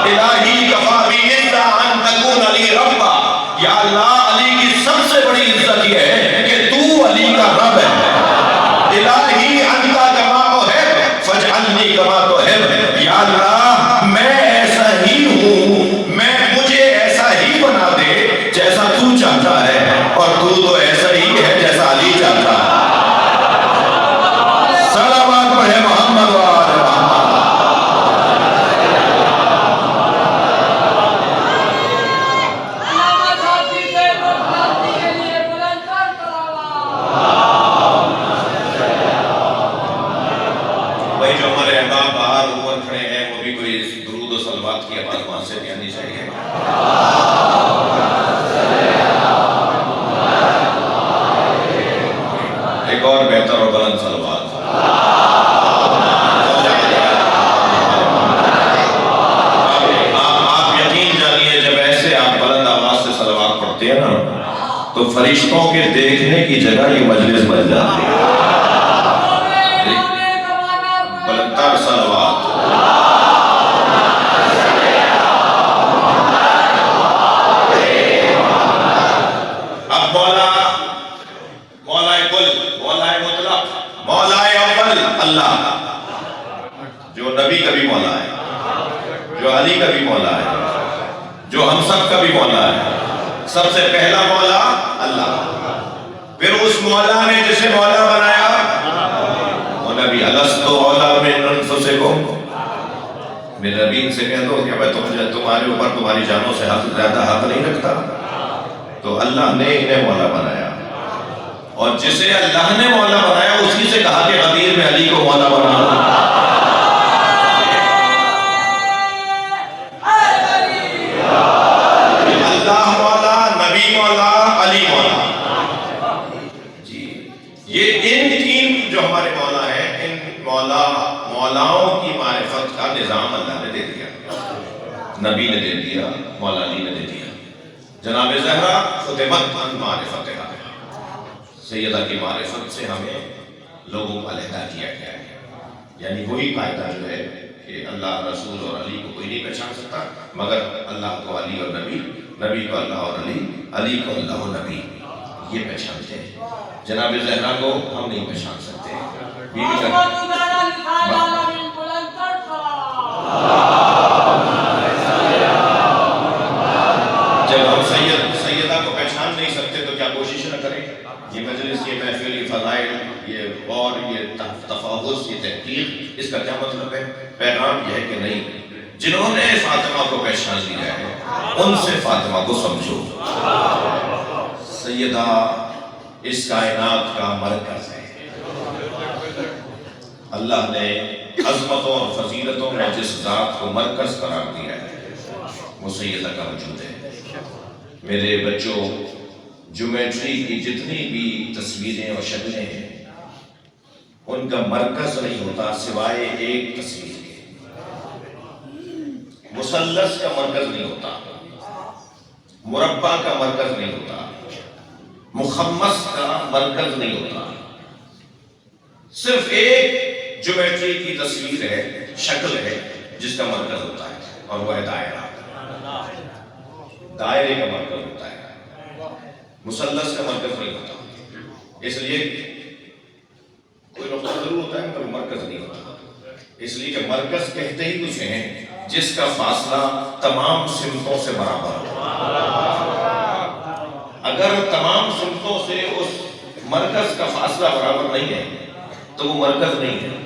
الہی کفا بی عزا ان تکون علی ربا، یا اللہ علی کی سب سے بڑی عزت یہ ہے کہ تو علی کا رب ہے۔ الہی انتا کما تحب فاجعلنی کما تحب، یا اللہ میں ایسا ہی ہوں، مجھے ایسا ہی بنا دے جیسا تو چاہتا ہے، اور تو ایسا ہی ہے جیسا علی چاہتا ہے۔ صلوات پڑھے محمد و آل محمد۔ بھائی جو ہمارے احباب باہر اوپر کھڑے ہیں وہ بھی کوئی درود و صلوات کی آواز وہاں سے بھی آنی چاہیے۔ ایک اور بہتر اور بلند صلوات۔ آپ یقین جانیے جب ایسے آپ بلند آواز سے صلوات پڑھتے ہیں نا تو فرشتوں کے دیکھنے کی جگہ یہ مجلس بن جاتی ہے۔ بلندر صلوات۔ اب مولا کل، مولا مطلق، مولا اول اللہ، جو نبی کا بھی مولا ہے، جو علی کا بھی مولا ہے، جو ہم سب کا بھی مولا ہے، سب سے پہلا مولا اللہ۔ پھر اس مولا نے جسے مولا بنایا وہ نبی، الست اولا من انفسکم، میرے نبی سے کہہ دو کہ میں تمہارے اوپر تمہاری جانوں سے زیادہ حق نہیں رکھتا۔ تو اللہ نے انہیں مولا بنایا، اور جسے اللہ نے مولا بنایا اسی سے کہا کہ غدیر میں علی کو مولا بنا۔ اللہ مولا، نبی مولا، علی مولا۔ جی یہ ان تین جو ہمارے مولا ہیں، ان مولاؤں کی معرفت کا نظام اللہ نے دے دیا، نبی نے دے دیا، مولا علی نے دے دیا۔ جناب زہرا ختمت عن معرفتہا، سیدہ کی معرفت سے ہمیں لوگوں کو علیحدہ کیا گیا ہے۔ یعنی وہی قاعدہ جو ہے کہ اللہ، رسول اور علی کو کوئی نہیں پہچان سکتا مگر اللہ کو علی اور نبی، نبی کو اللہ اور علی، علی کو اللہ اور نبی، یہ پہچانتے ہیں۔ جناب زہرا کو ہم نہیں پہچان سکتے۔ جب ہم سیدہ کو پہچان نہیں سکتے تو کیا کوشش نہ کریں؟ یہ مجلس، یہ محفل، یہ فضائل، یہ غور، یہ تفحص، یہ تحقیق، اس کا کیا مطلب ہے؟ پیغام یہ ہے کہ نہیں، جنہوں نے فاطمہ کو پہچان لیا ہے ان سے فاطمہ کو سمجھو۔ سیدہ اس کائنات کا مرکز ہے۔ اللہ نے عظمتوں اور فضیلتوں میں جس ذات کو مرکز قرار دیا ہے وہ سیدہ کا وجود ہے۔ میرے بچوں، جیومیٹری کی جتنی بھی تصویریں اور شکلیں ہیں ان کا مرکز نہیں ہوتا سوائے ایک تصویر کے۔ مثلث کا مرکز نہیں ہوتا، مربع کا مرکز نہیں ہوتا، مخمس کا مرکز نہیں ہوتا، صرف ایک جیومیٹری کی تصویر ہے، شکل ہے جس کا مرکز ہوتا ہے اور وہ ہے دائرہ۔ دائرے کا مرکز ہوتا ہے، مثلث کا مرکز نہیں ہوتا۔ اس لیے کوئی نقطہ ضرور ہوتا ہے مگر مرکز نہیں ہوتا، اس لیے کہ مرکز کہتے ہی کچھ ہیں جس کا فاصلہ تمام سمتوں سے برابر ہو۔ اگر تمام سمتوں سے اس مرکز کا فاصلہ برابر نہیں ہے تو وہ مرکز نہیں ہے۔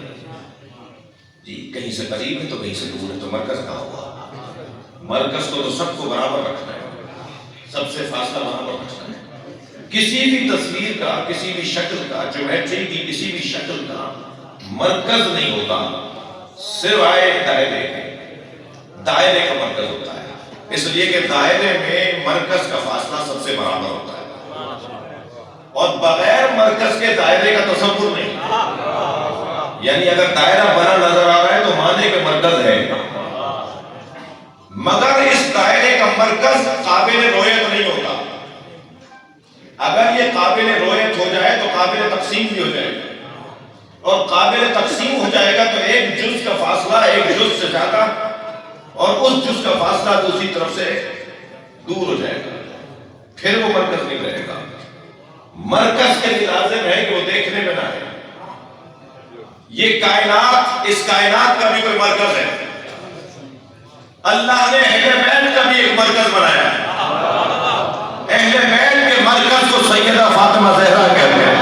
جی کہیں سے قریب ہے تو کہیں سے دور ہے، تو مرکز کہاں ہوا؟ مرکز کو تو سب کو برابر رکھنا ہے، سب سے فاصلہ برابر رکھنا ہے۔ کسی بھی تصویر کا، کسی بھی شکل کا، جیومیٹری کی کسی بھی شکل کا مرکز نہیں ہوتا سوائے دائرے کے۔ دائرے کا مرکز ہوتا ہے، اس لیے کہ دائرے میں مرکز کا فاصلہ سب سے برابر ہوتا ہے، اور بغیر مرکز کے دائرے کا تصور نہیں۔ یعنی اگر دائرہ بنا نظر آ رہا ہے تو مانے کہ مرکز ہے، مگر اس دائرے کا مرکز قابل رویت نہیں ہوتا۔ اگر یہ قابل رویت ہو جائے تو قابل تقسیم بھی ہو جائے گا، اور قابل تقسیم ہو جائے گا تو ایک جز کا فاصلہ ایک جز سے زیادہ، اور اس جز کا فاصلہ دوسری طرف سے دور ہو جائے گا، پھر وہ مرکز نہیں رہے گا۔ مرکز کے لیے لازم ہے کہ وہ دیکھنے میں نہ ہے۔ یہ کائنات، اس کائنات کا بھی کوئی مرکز ہے۔ اللہ نے اہل بیت کا بھی ایک مرکز بنایا ہے۔ اہل بیت کے مرکز کو سیدہ فاطمہ زہرا کہتے ہیں۔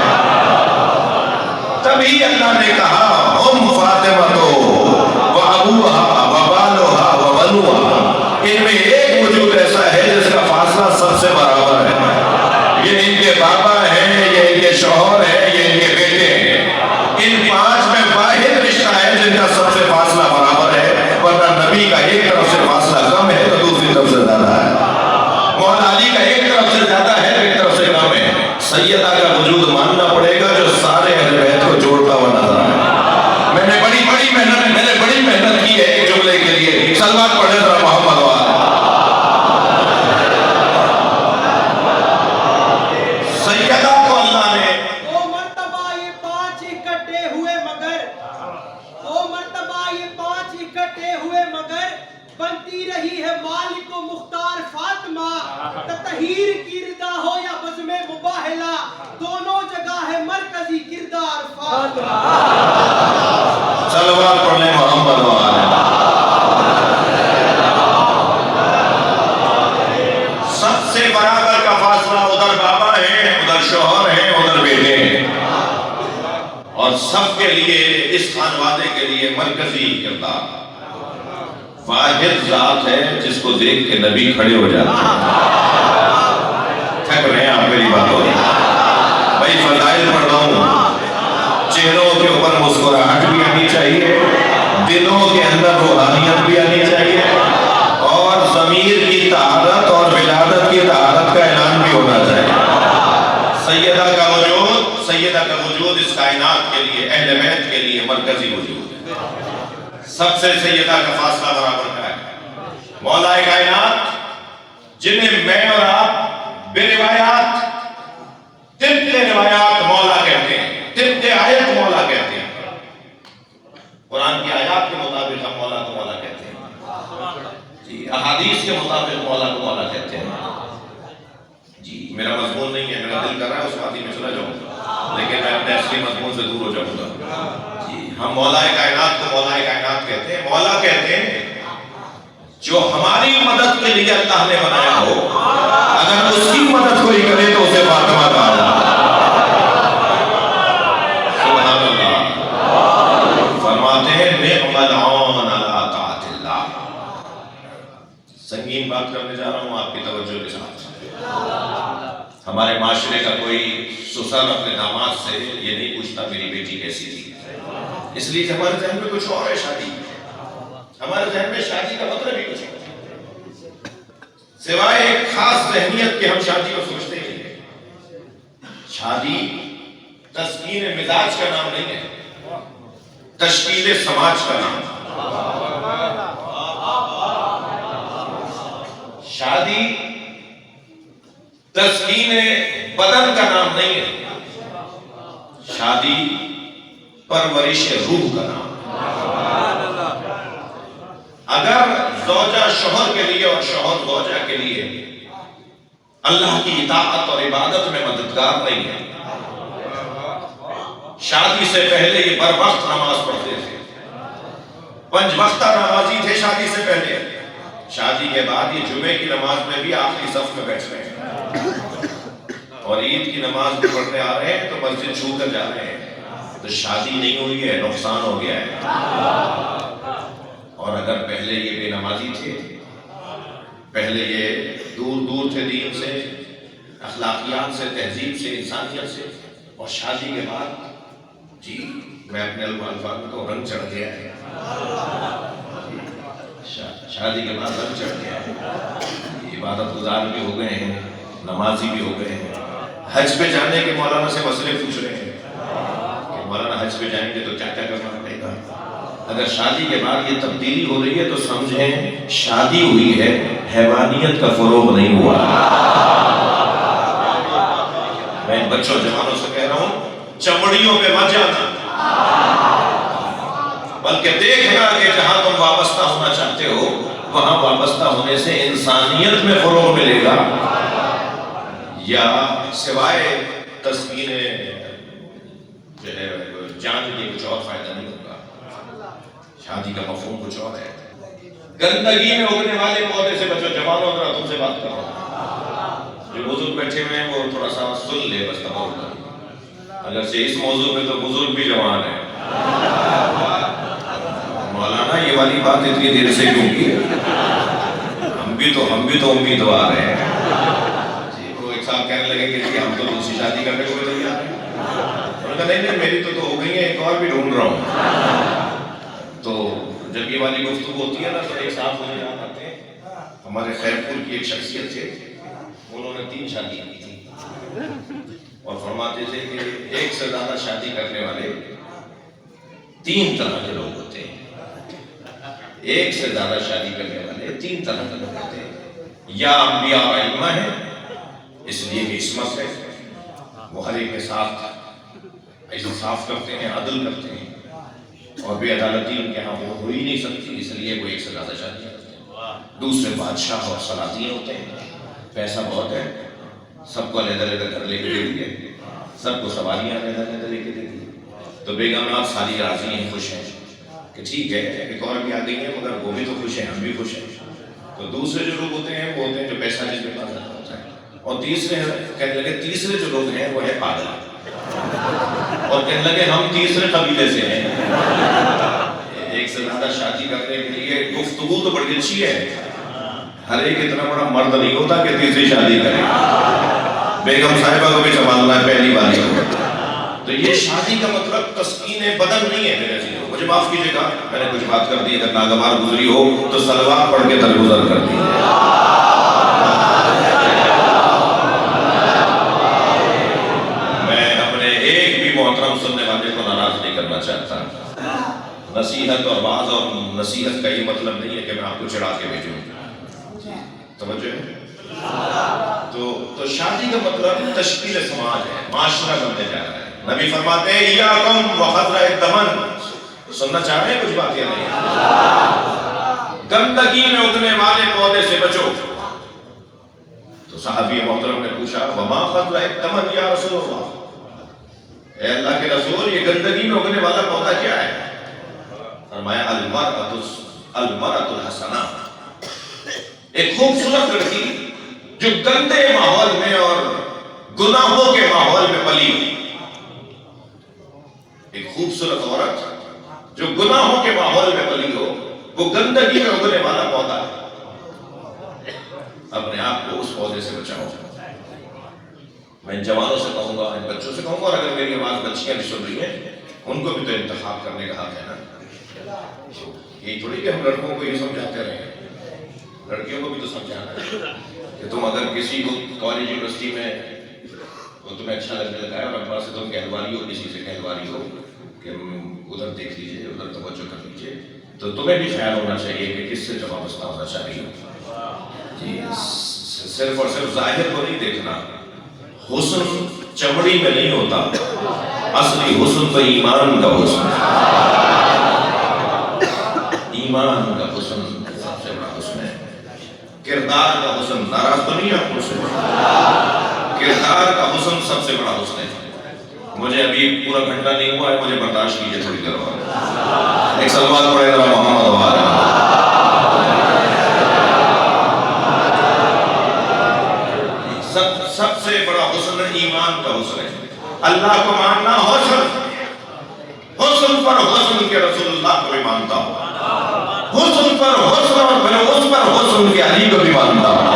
تبھی اللہ نے کہا ہم فاطمہ و ابوہا و بالوہا و بنوہا، ان میں ایک وجود ایسا ہے جس کا فاصلہ سب سے برابر ہے۔ یہ ان کے بابا ہیں، یہ ان کے شوہر ہیں، یہ ان کے بیٹے ہیں۔ ان پانچ میں واحد رشتہ ہے جن کا سب سے فاصلہ برابر ہے، ورنہ نبی کا ایک طرف سے فاصلہ کم ہے تو دوسری طرف سے زیادہ ہے، مولا علی کا ایک طرف سے زیادہ ہے تو ایک طرف سے کم ہے۔ سیدہ کا وجود ماننا پڑے گا جو سارے اہل بیت کو جوڑتا ہوا نظر آئے۔ میں نے بڑی محنت کی ہے ایک جملے کے لیے، سلوات پڑھے ذرا محمد وآلہ۔ سیدہ کو اللہ نے دو مرتبہ یہ پانچ اکٹھے ہوئے مگر بنتی رہی ہے مالک و مختار فاطمہ، تطہیر کی رضا ہو یا بزم مباہلہ، دونوں جگہ ہے مرکزی کردار فاطمہ۔ صلوات پڑھ لیں محمد وآلہ۔ سب سے برابر کا فاصلہ ادھر بابا ہیں، ادھر شوہر ہیں، ادھر بیٹے ہیں، اور سب کے لیے اس خانوادے کے لیے مرکزی کردار واحد ذات ہے جس کو دیکھ کے نبی کھڑے ہو جاتے ہیں۔ تھک رہے ہیں آپ میری باتوں بھائی، فضائل پڑھ رہا ہوں، چہروں کے اوپر مسکراہٹ بھی آنی چاہیے، دلوں کے اندر روحانیت بھی آنی چاہیے، اور ضمیر کی طہارت اور ولادت کی طہارت کا اعلان بھی ہونا چاہیے۔ سیدہ کا وجود اس کائنات کے لیے، اہل بیت کے لیے مرکزی وجود ہے۔ سب سے سیدہ کا فاصلہ برابر کا ہے۔ مولا کائنات جنہیں میں اور آپ بے روایات، طبق روایات مولا کہتے ہیں، طبق آیت مولا کہتے ہیں، قرآن کی آیات کے مطابق ہم مولا کو مولا کہتے ہیں، جی احادیث کے مطابق مولا کو مولا کہتے ہیں۔ جی میرا مضمون نہیں ہے، میرا دل کر رہا ہے اس وادی میں چلا جاؤں گا، لیکن میں اپنے اصلی مضمون سے دور ہو جاؤں گا۔ جی ہم مولا کائنات کو مولا کائنات کہتے ہیں۔ مولا کہتے ہیں جو ہماری مدد کے لیے اللہ نے بنایا ہو، اگر اس کی مدد کوئی کرے تو اسے فاطمہ کہا جاتا ہے۔ سبحان اللہ۔ فرماتے ہیں نعم العون علی طاعت اللہ۔ سنگین بات کرنے جا رہا ہوں آپ کی توجہ کے ساتھ۔ ہمارے معاشرے کا کوئی سسر اپنے داماد سے یہ نہیں پوچھتا میری بیٹی کیسی تھی، اس لیے کہ ہمارے ذہن میں کچھ اور ہے شادی، ہمارے ذہن میں شادی کا مطلب ہی کچھ ہے، سوائے ایک خاص ذہنیت کے ہم شادی کو سوچتے ہی ہیں۔ شادی تسکین مزاج کا نام نہیں ہے، تشکیل سماج کا نام ہے۔ شادی تسکین بدن کا نام نہیں ہے، شادی پرورش روح کا نام ہے۔ اگر زوجہ شوہر کے لیے اور شوہر زوجہ کے لیے اللہ کی اطاعت اور عبادت میں مددگار نہیں ہے، شادی سے پہلے یہ بر وقت نماز پڑھتے تھے، 5 وقتہ نمازی تھے شادی سے پہلے، شادی کے بعد یہ جمعے کی نماز میں بھی آخری صف میں بیٹھ رہے ہیں اور عید کی نماز بھی پڑھنے آ رہے ہیں تو مسجد چھو کر جا رہے ہیں، تو شادی نہیں ہوئی ہے، نقصان ہو گیا ہے۔ اور اگر پہلے یہ بے نمازی تھے، پہلے یہ دور دور تھے دین سے، اخلاقیات سے، تہذیب سے، انسانیت سے، اور شادی کے بعد جی میں اپنے الفاظ کو رنگ چڑھ گیا ہے، شادی کے بعد رنگ چڑھ گیا ہے، عبادت گزار بھی ہو گئے ہیں، نمازی بھی ہو گئے ہیں، حج پہ جانے کے مولانا سے مسئلے پوچھ رہے ہیں کہ مولانا حج پہ جائیں گے تو کیا کیا کرنا پڑے گا۔ اگر شادی کے بعد یہ تبدیلی ہو رہی ہے تو سمجھیں شادی ہوئی ہے، حیوانیت کا فروغ نہیں ہوا۔ میں ان بچوں جوانوں سے کہہ رہا ہوں چمڑیوں پہ مت جانا، بلکہ دیکھنا کہ جہاں تم وابستہ ہونا چاہتے ہو وہاں وابستہ ہونے سے انسانیت میں فروغ ملے گا، یا سوائے تسکین جو ہے جان کے کچھ اور فائدہ نہیں ہوگا۔ شادی کا مفہوم کچھ اور ہے۔ گندگی میں اگنے والے پودے سے بچو، جوانوں ذرا تم سے بات کرو، جو بزرگ بیٹھے ہوئے ہیں وہ تھوڑا سا سن لے بس تمام، اگر سے اس موضوع میں تو بزرگ بھی جوان ہیں۔ مولانا یہ والی بات اتنی دیر سے کیوں کی؟ ہم بھی تو امیدوار ہیں۔ وہ ایک صاحب کہنے لگے کہ ہم تو دوسری شادی کرنے کو تیار ہیں، انہوں نے کہا نہیں میری تو ہو گئی ہے، ایک اور بھی ڈھونڈ رہا ہوں۔ تو جب یہ والی گفتگو ہوتی ہے نا تو ایک صاحب مجھے یاد آتے ہیں، ہمارے خیرپور کی ایک شخصیت تھے، انہوں نے 3 شادی کی تھی اور فرماتے تھے کہ ایک سے زیادہ شادی کرنے والے 3 طرح کے لوگ ہوتے ہیں، ایک سے زیادہ شادی کرنے والے 3 طرح کے لوگ ہوتے ہیں، یا انبیاء و ائمہ ہیں اس لیے بھی عصمت ہے، وہ ہر ایک کے ساتھ انصاف کرتے ہیں، عدل کرتے ہیں، اور بے عدالتی ان کے ہاں وہ ہو ہی نہیں سکتی، اس لیے وہ ایک سے زیادہ شادی کرتے ہیں۔ دوسرے بادشاہ اور سلاطین ہوتے ہیں، پیسہ بہت ہے، سب کو علیحدہ گھر لے کے دے دیے، سب کو سواریاں علیحدہ لے کے دے دی، تو بیگم آپ ساری راضی ہیں، خوش ہیں کہ ٹھیک ہے ایک اور بھی آ گئی ہے مگر وہ بھی تو خوش ہیں، ہم بھی خوش ہیں۔ تو دوسرے جو لوگ ہوتے ہیں وہ ہوتے ہیں جو پیسہ جس کے پاس ہوتا ہے، اور تیسرے کہنے لگے تیسرے جو لوگ ہیں وہ ہے پاگل، اور کہنے لگے ہم تیسرے قبیلے سے ہیں۔ ایک سے زیادہ شادی کرنے کے لیے گفتگو تو بڑی اچھی ہے، ہر ایک اتنا بڑا مرد نہیں ہوتا کہ تیسری شادی کرے، بیگم صاحبہ کو بھی سنبھالنا ہے پہلی والی کو۔ تو یہ شادی کا مطلب تسکین بدن نہیں ہے میرے عزیزو، مجھے معاف کیجیے گا میں نے کچھ بات کر دی، اگر ناگوار گزری ہو تو صلوات پڑھ کے درگزر کر دی۔ میں اپنے ایک بھی محترم سننے والے کو ناراض نہیں کرنا چاہتا، نصیحت اور بعض اور نصیحت کا یہ مطلب نہیں ہے کہ میں آپ کو چڑھا کے بھیجوں، توجہ ہے؟ تو شادی کا مطلب تشکیل سماج ہے، معاشرہ بننے جا رہا ہے۔ نبی فرماتے ہیں ایاکم وخضر الدمن، سننا چاہ رہے ہیں کچھ بات یا نہیں؟ گندگی میں اگنے والے پودے سے بچو۔ تو صحابی محترم نے پوچھا وما خضر الدمن یا رسول اللہ، اے اللہ کے رسول یہ گندگی میں اگنے والا پودا کیا ہے؟ فرمایا المرأۃ الحسنہ، ایک خوبصورت لڑکی جو گندے ماحول میں اور گناہوں کے ماحول میں پلی، ایک خوبصورت عورت جو گناہوں کے ماحول میں پلی ہو، وہ گندگی میں اگنے والا پودا ہے، اپنے آپ کو اس پودے سے بچاؤ۔ میں ان جوانوں سے کہوں گا، ان بچوں سے کہوں گا، اور اگر میری آواز بچیاں بھی سن رہی ہیں ان کو بھی تو انتخاب کرنے کا حق ہے نا. یہی تھوڑی کہ ہم لڑکوں کو یہ سمجھاتے رہے, لڑکیوں کو بھی تو سمجھانا ہے کہ تم اگر کسی کو کالج یونیورسٹی میں وہ تمہیں اچھا لگنے لگا ہے اور ابا سے تم کہلواری ہو, کسی سے کہلواری ہو کہ ادھر دیکھ لیجیے, ادھر توجہ کر لیجیے, تو تمہیں بھی خیال ہونا چاہیے کہ کس سے وابستہ ہونا چاہیے. جی صرف اور صرف ظاہر کو نہیں دیکھنا. حسن چمڑی میں نہیں ہوتا, اصلی حسن تو ایمان کا حسن ہے. ایمان کا حسن سب سے بڑا حسن ہے. کردار کا حسن, ناراض تو نہیں آپ مجھ سے, کردار کا حسن سب سے بڑا حسن ہے. مجھے ابھی پورا گھنٹہ نہیں ہوا ہے, مجھے برداشت کیجیے تھوڑی دیر اور. ایک سلوات پڑھے ذرا محمد وآلہ. سب سے بڑا حسن ایمان کا حسن ہے. اللہ کو ماننا حسن, حسن پر حسن کے رسول اللہ کو بھی مانتا ہوں, حسن پر حسن اور میں اس پر حسن کے علی کو بھی مانتا ہوں.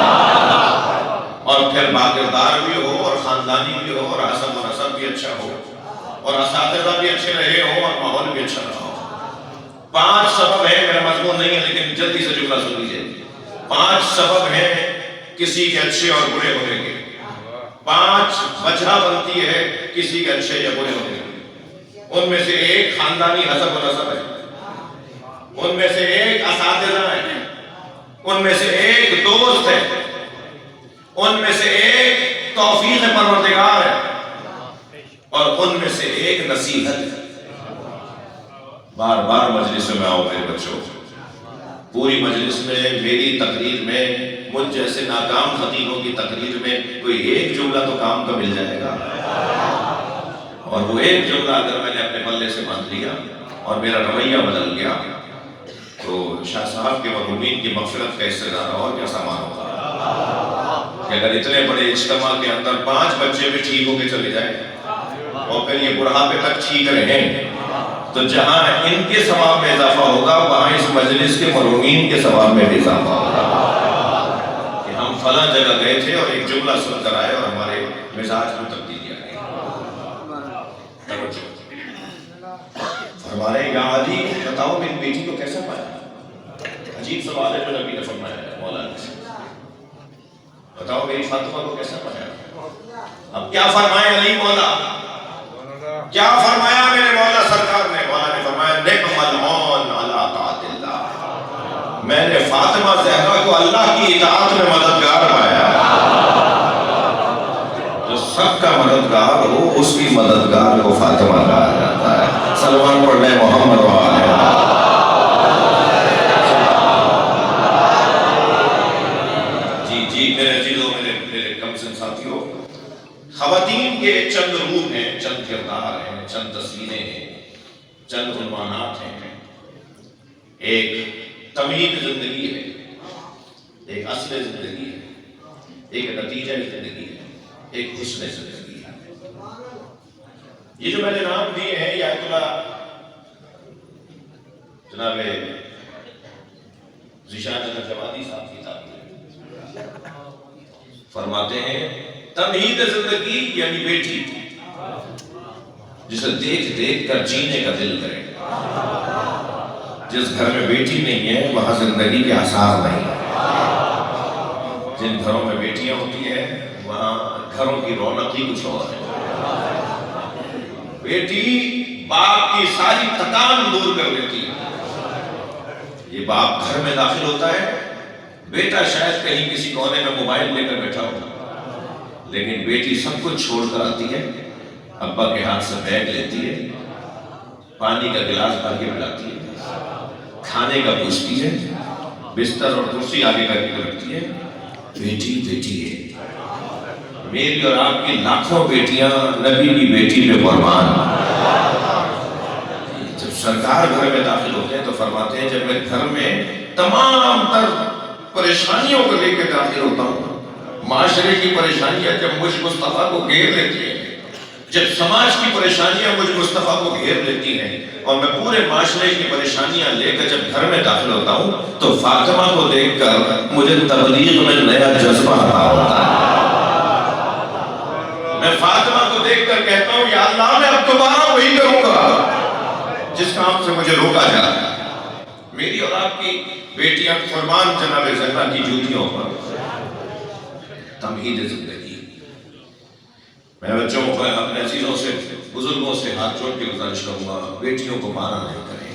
اور پھر باکردار بھی ہو اور خاندانی بھی ہو اور حسب و نسب بھی اچھا ہو اور اساتذہ بھی اچھے رہے ہو اور ماحول بھی اچھا رہا ہو. 5 سبب ہیں, میرا مضمون نہیں ہے لیکن جلدی سے جملہ سن لیجیے. 5 سبب ہیں کسی کے اچھے اور برے ہونے کے, 5 وجہ بنتی ہے کسی کے اچھے یا برے ہونے کے. ان میں سے ایک خاندانی حسب و نسب ہے, ان میں سے ایک اساتذہ ہے, ان میں سے ایک دوست ہے, ان میں سے ایک توفیق پروردگار ہے, اور ان میں سے ایک نصیحت ہے. بار بار مجلس میں آؤ میرے بچوں, پوری مجلس میں, میری تقریر میں, مجھ جیسے ناکام خطیبوں کی تقریر میں کوئی ایک جملہ تو کام کا مل جائے گا. اور وہ ایک جملہ اگر میں نے اپنے پلے سے باندھ لیا اور میرا رویہ بدل گیا تو شاہ صاحب کے مرحومین کی مغفرت کا اس سے زیادہ اور کیا سامان ہوگا کہ اگر اتنے بڑے اجتماع کے اندر 5 بچے بھی ٹھیک ہو کے چلے جائیں اور پھر یہ بڑھاپے تک ٹھیک رہیں, تو جہاں ان کے ثواب میں اضافہ ہوگا وہاں اس مجلس کے مرحومین کے ثواب میں بھی اضافہ ہوگا. کہ ہم فلاں جگہ گئے تھے اور ایک جملہ سن کر آئے اور ہمارے مزاج میں تبدیلی آ گئی. فرمانے یا علی بتاؤ میری بیٹی کو کیسا پایا. عجیب سوال ہے جو نبی نے فرمایا ہے مولانا سے. بتاؤ میری فاطمہ کو کیسا پایا. اب کیا فرمائے علی مولا, کیا فرمایا میرے مولا سرکار نے. مولا نے فرمایا نعم العون علی طاعت اللہ, میں نے فاطمہ زہرا کو اللہ کی اطاعت میں مددگار پایا. جو سب کا مددگار ہو اس کی مددگار کو فاطمہ کہا جاتا ہے. سلمان پڑھ لیں محمد وآلہ. جی میرے عزیزوں, میرے کم سن ساتھیوں, خواتین کے چند روپ ہیں, چند کردار ہیں, چند تصویریں ہیں, چند عنوانات ہیں. ایک تمہید زندگی ہے, ایک اصل زندگی ہے, ایک نتیجہ زندگی ہے, ایک حسن زندگی ہے. یہ جو میں نے نام دیے ہیں یہ آیت اللہ جناب ذیشان جوادی صاحب کی تعبیر ہے. فرماتے ہیں تمہید زندگی یعنی بیٹی جسے دیکھ دیکھ کر جینے کا دل کرے. جس گھر میں بیٹی نہیں ہے وہاں زندگی کے آثار نہیں ہے. جن گھروں میں بیٹیاں ہوتی ہیں وہاں گھروں کی رونق ہی کچھ اور ہے. بیٹی باپ کی ساری تکان دور کر دیتی ہے. یہ باپ گھر میں داخل ہوتا ہے, بیٹا شاید کہیں کسی کونے میں موبائل لے کر بیٹھا ہوتا, لیکن بیٹی سب کچھ چھوڑ کر آتی ہے, ابا کے ہاتھ سے بیگ لیتی ہے, پانی کا گلاس بھر کے پلاتی ہے, کھانے کا پوچھتی ہے, بستر اور کرسی آگے کر کے رکھتی ہے. بیٹی بیٹی ہے. میری اور آپ کی لاکھوں بیٹیاں نبی کی بیٹی پہ قربان. جب سرکار گھر میں داخل ہوتے ہیں تو فرماتے ہیں جب میں گھر میں تمام تر پریشانیوں کو لے کے داخل ہوتا ہوں, معاشرے کی پریشانیاں جب مجھ مصطفیٰ کو گھیر لیتی ہیں, جب سماج کی پریشانیاں مجھ مصطفیٰ کو گھیر لیتی ہیں اور میں پورے معاشرے کی پریشانیاں لے کر جب گھر میں داخل ہوتا ہوں تو فاطمہ کو دیکھ کر مجھے تبلیغ میں نیا جذبہ عطا ہوتا ہے. میں فاطمہ کو دیکھ کر کہتا ہوں یا اللہ میں اب دوبارہ وہی کروں گا جس کام سے مجھے روکا جا رہا ہے، میری اور آپ کی بیٹیاں قربان جناب زہرا کی جوتیوں پر، تمہید زندگی۔ میں بچوں کو اپنے عزیزوں سے، بزرگوں سے ہاتھ جوڑ کے گزارش کروں گا، بیٹیوں کو مانا نہیں کریں۔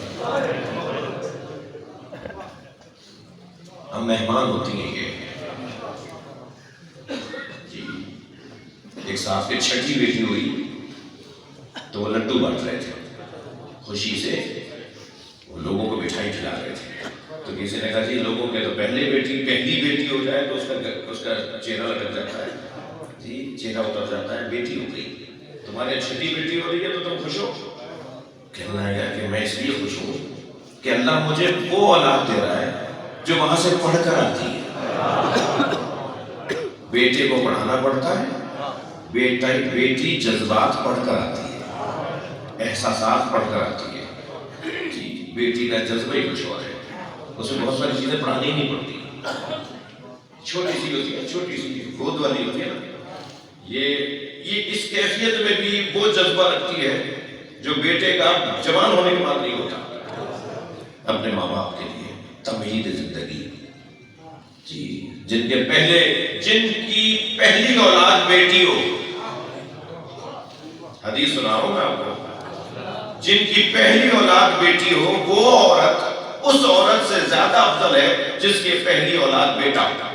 ہم مہمان ہوتی ہیں یہ جی۔ ایک صاحب کی چھٹی بیٹی ہوئی تو وہ لڈو بانٹ رہے تھے، خوشی سے وہ لوگوں کو مٹھائی کھلا رہے تھے، تو کسی نے کہا جی لوگوں کے تو پہلی بیٹی ہو جائے تو اس کا چہرہ لٹک جاتا ہے جی، چہرہ اتر جاتا ہے، بیٹی ہو گئی، تمہاری چھٹی بیٹی ہو رہی ہے تو تم خوش ہو؟ کہنا ہے کہ میں اس لیے خوش ہوں کہ اللہ مجھے وہ اولاد دے رہا ہے جو وہاں سے پڑھ کر آتی ہے۔ بیٹے کو پڑھانا پڑتا ہے، بیٹی جذبات پڑھ کر آتی ہے، احساسات پڑھ کر آتی ہے جی۔ بیٹی کا جذبہ ہی کچھ اور ہے، اسے بہت ساری چیزیں پڑھانی نہیں پڑتی، چھوٹی سی ہوتی ہے، چھوٹی سی گود والی ہوتی ہے نا، یہ اس کیفیت میں بھی وہ جذبہ رکھتی ہے جو بیٹے کا جوان ہونے کے بعد نہیں ہوتا۔ اپنے ماں باپ کے لیے تمہید زندگی جی، جن کی پہلی اولاد بیٹی ہو، حدیث سنا ہوں میں آپ کو، جن کی پہلی اولاد بیٹی ہو وہ عورت اس عورت سے زیادہ افضل ہے جس کی پہلی اولاد بیٹا ہوتا۔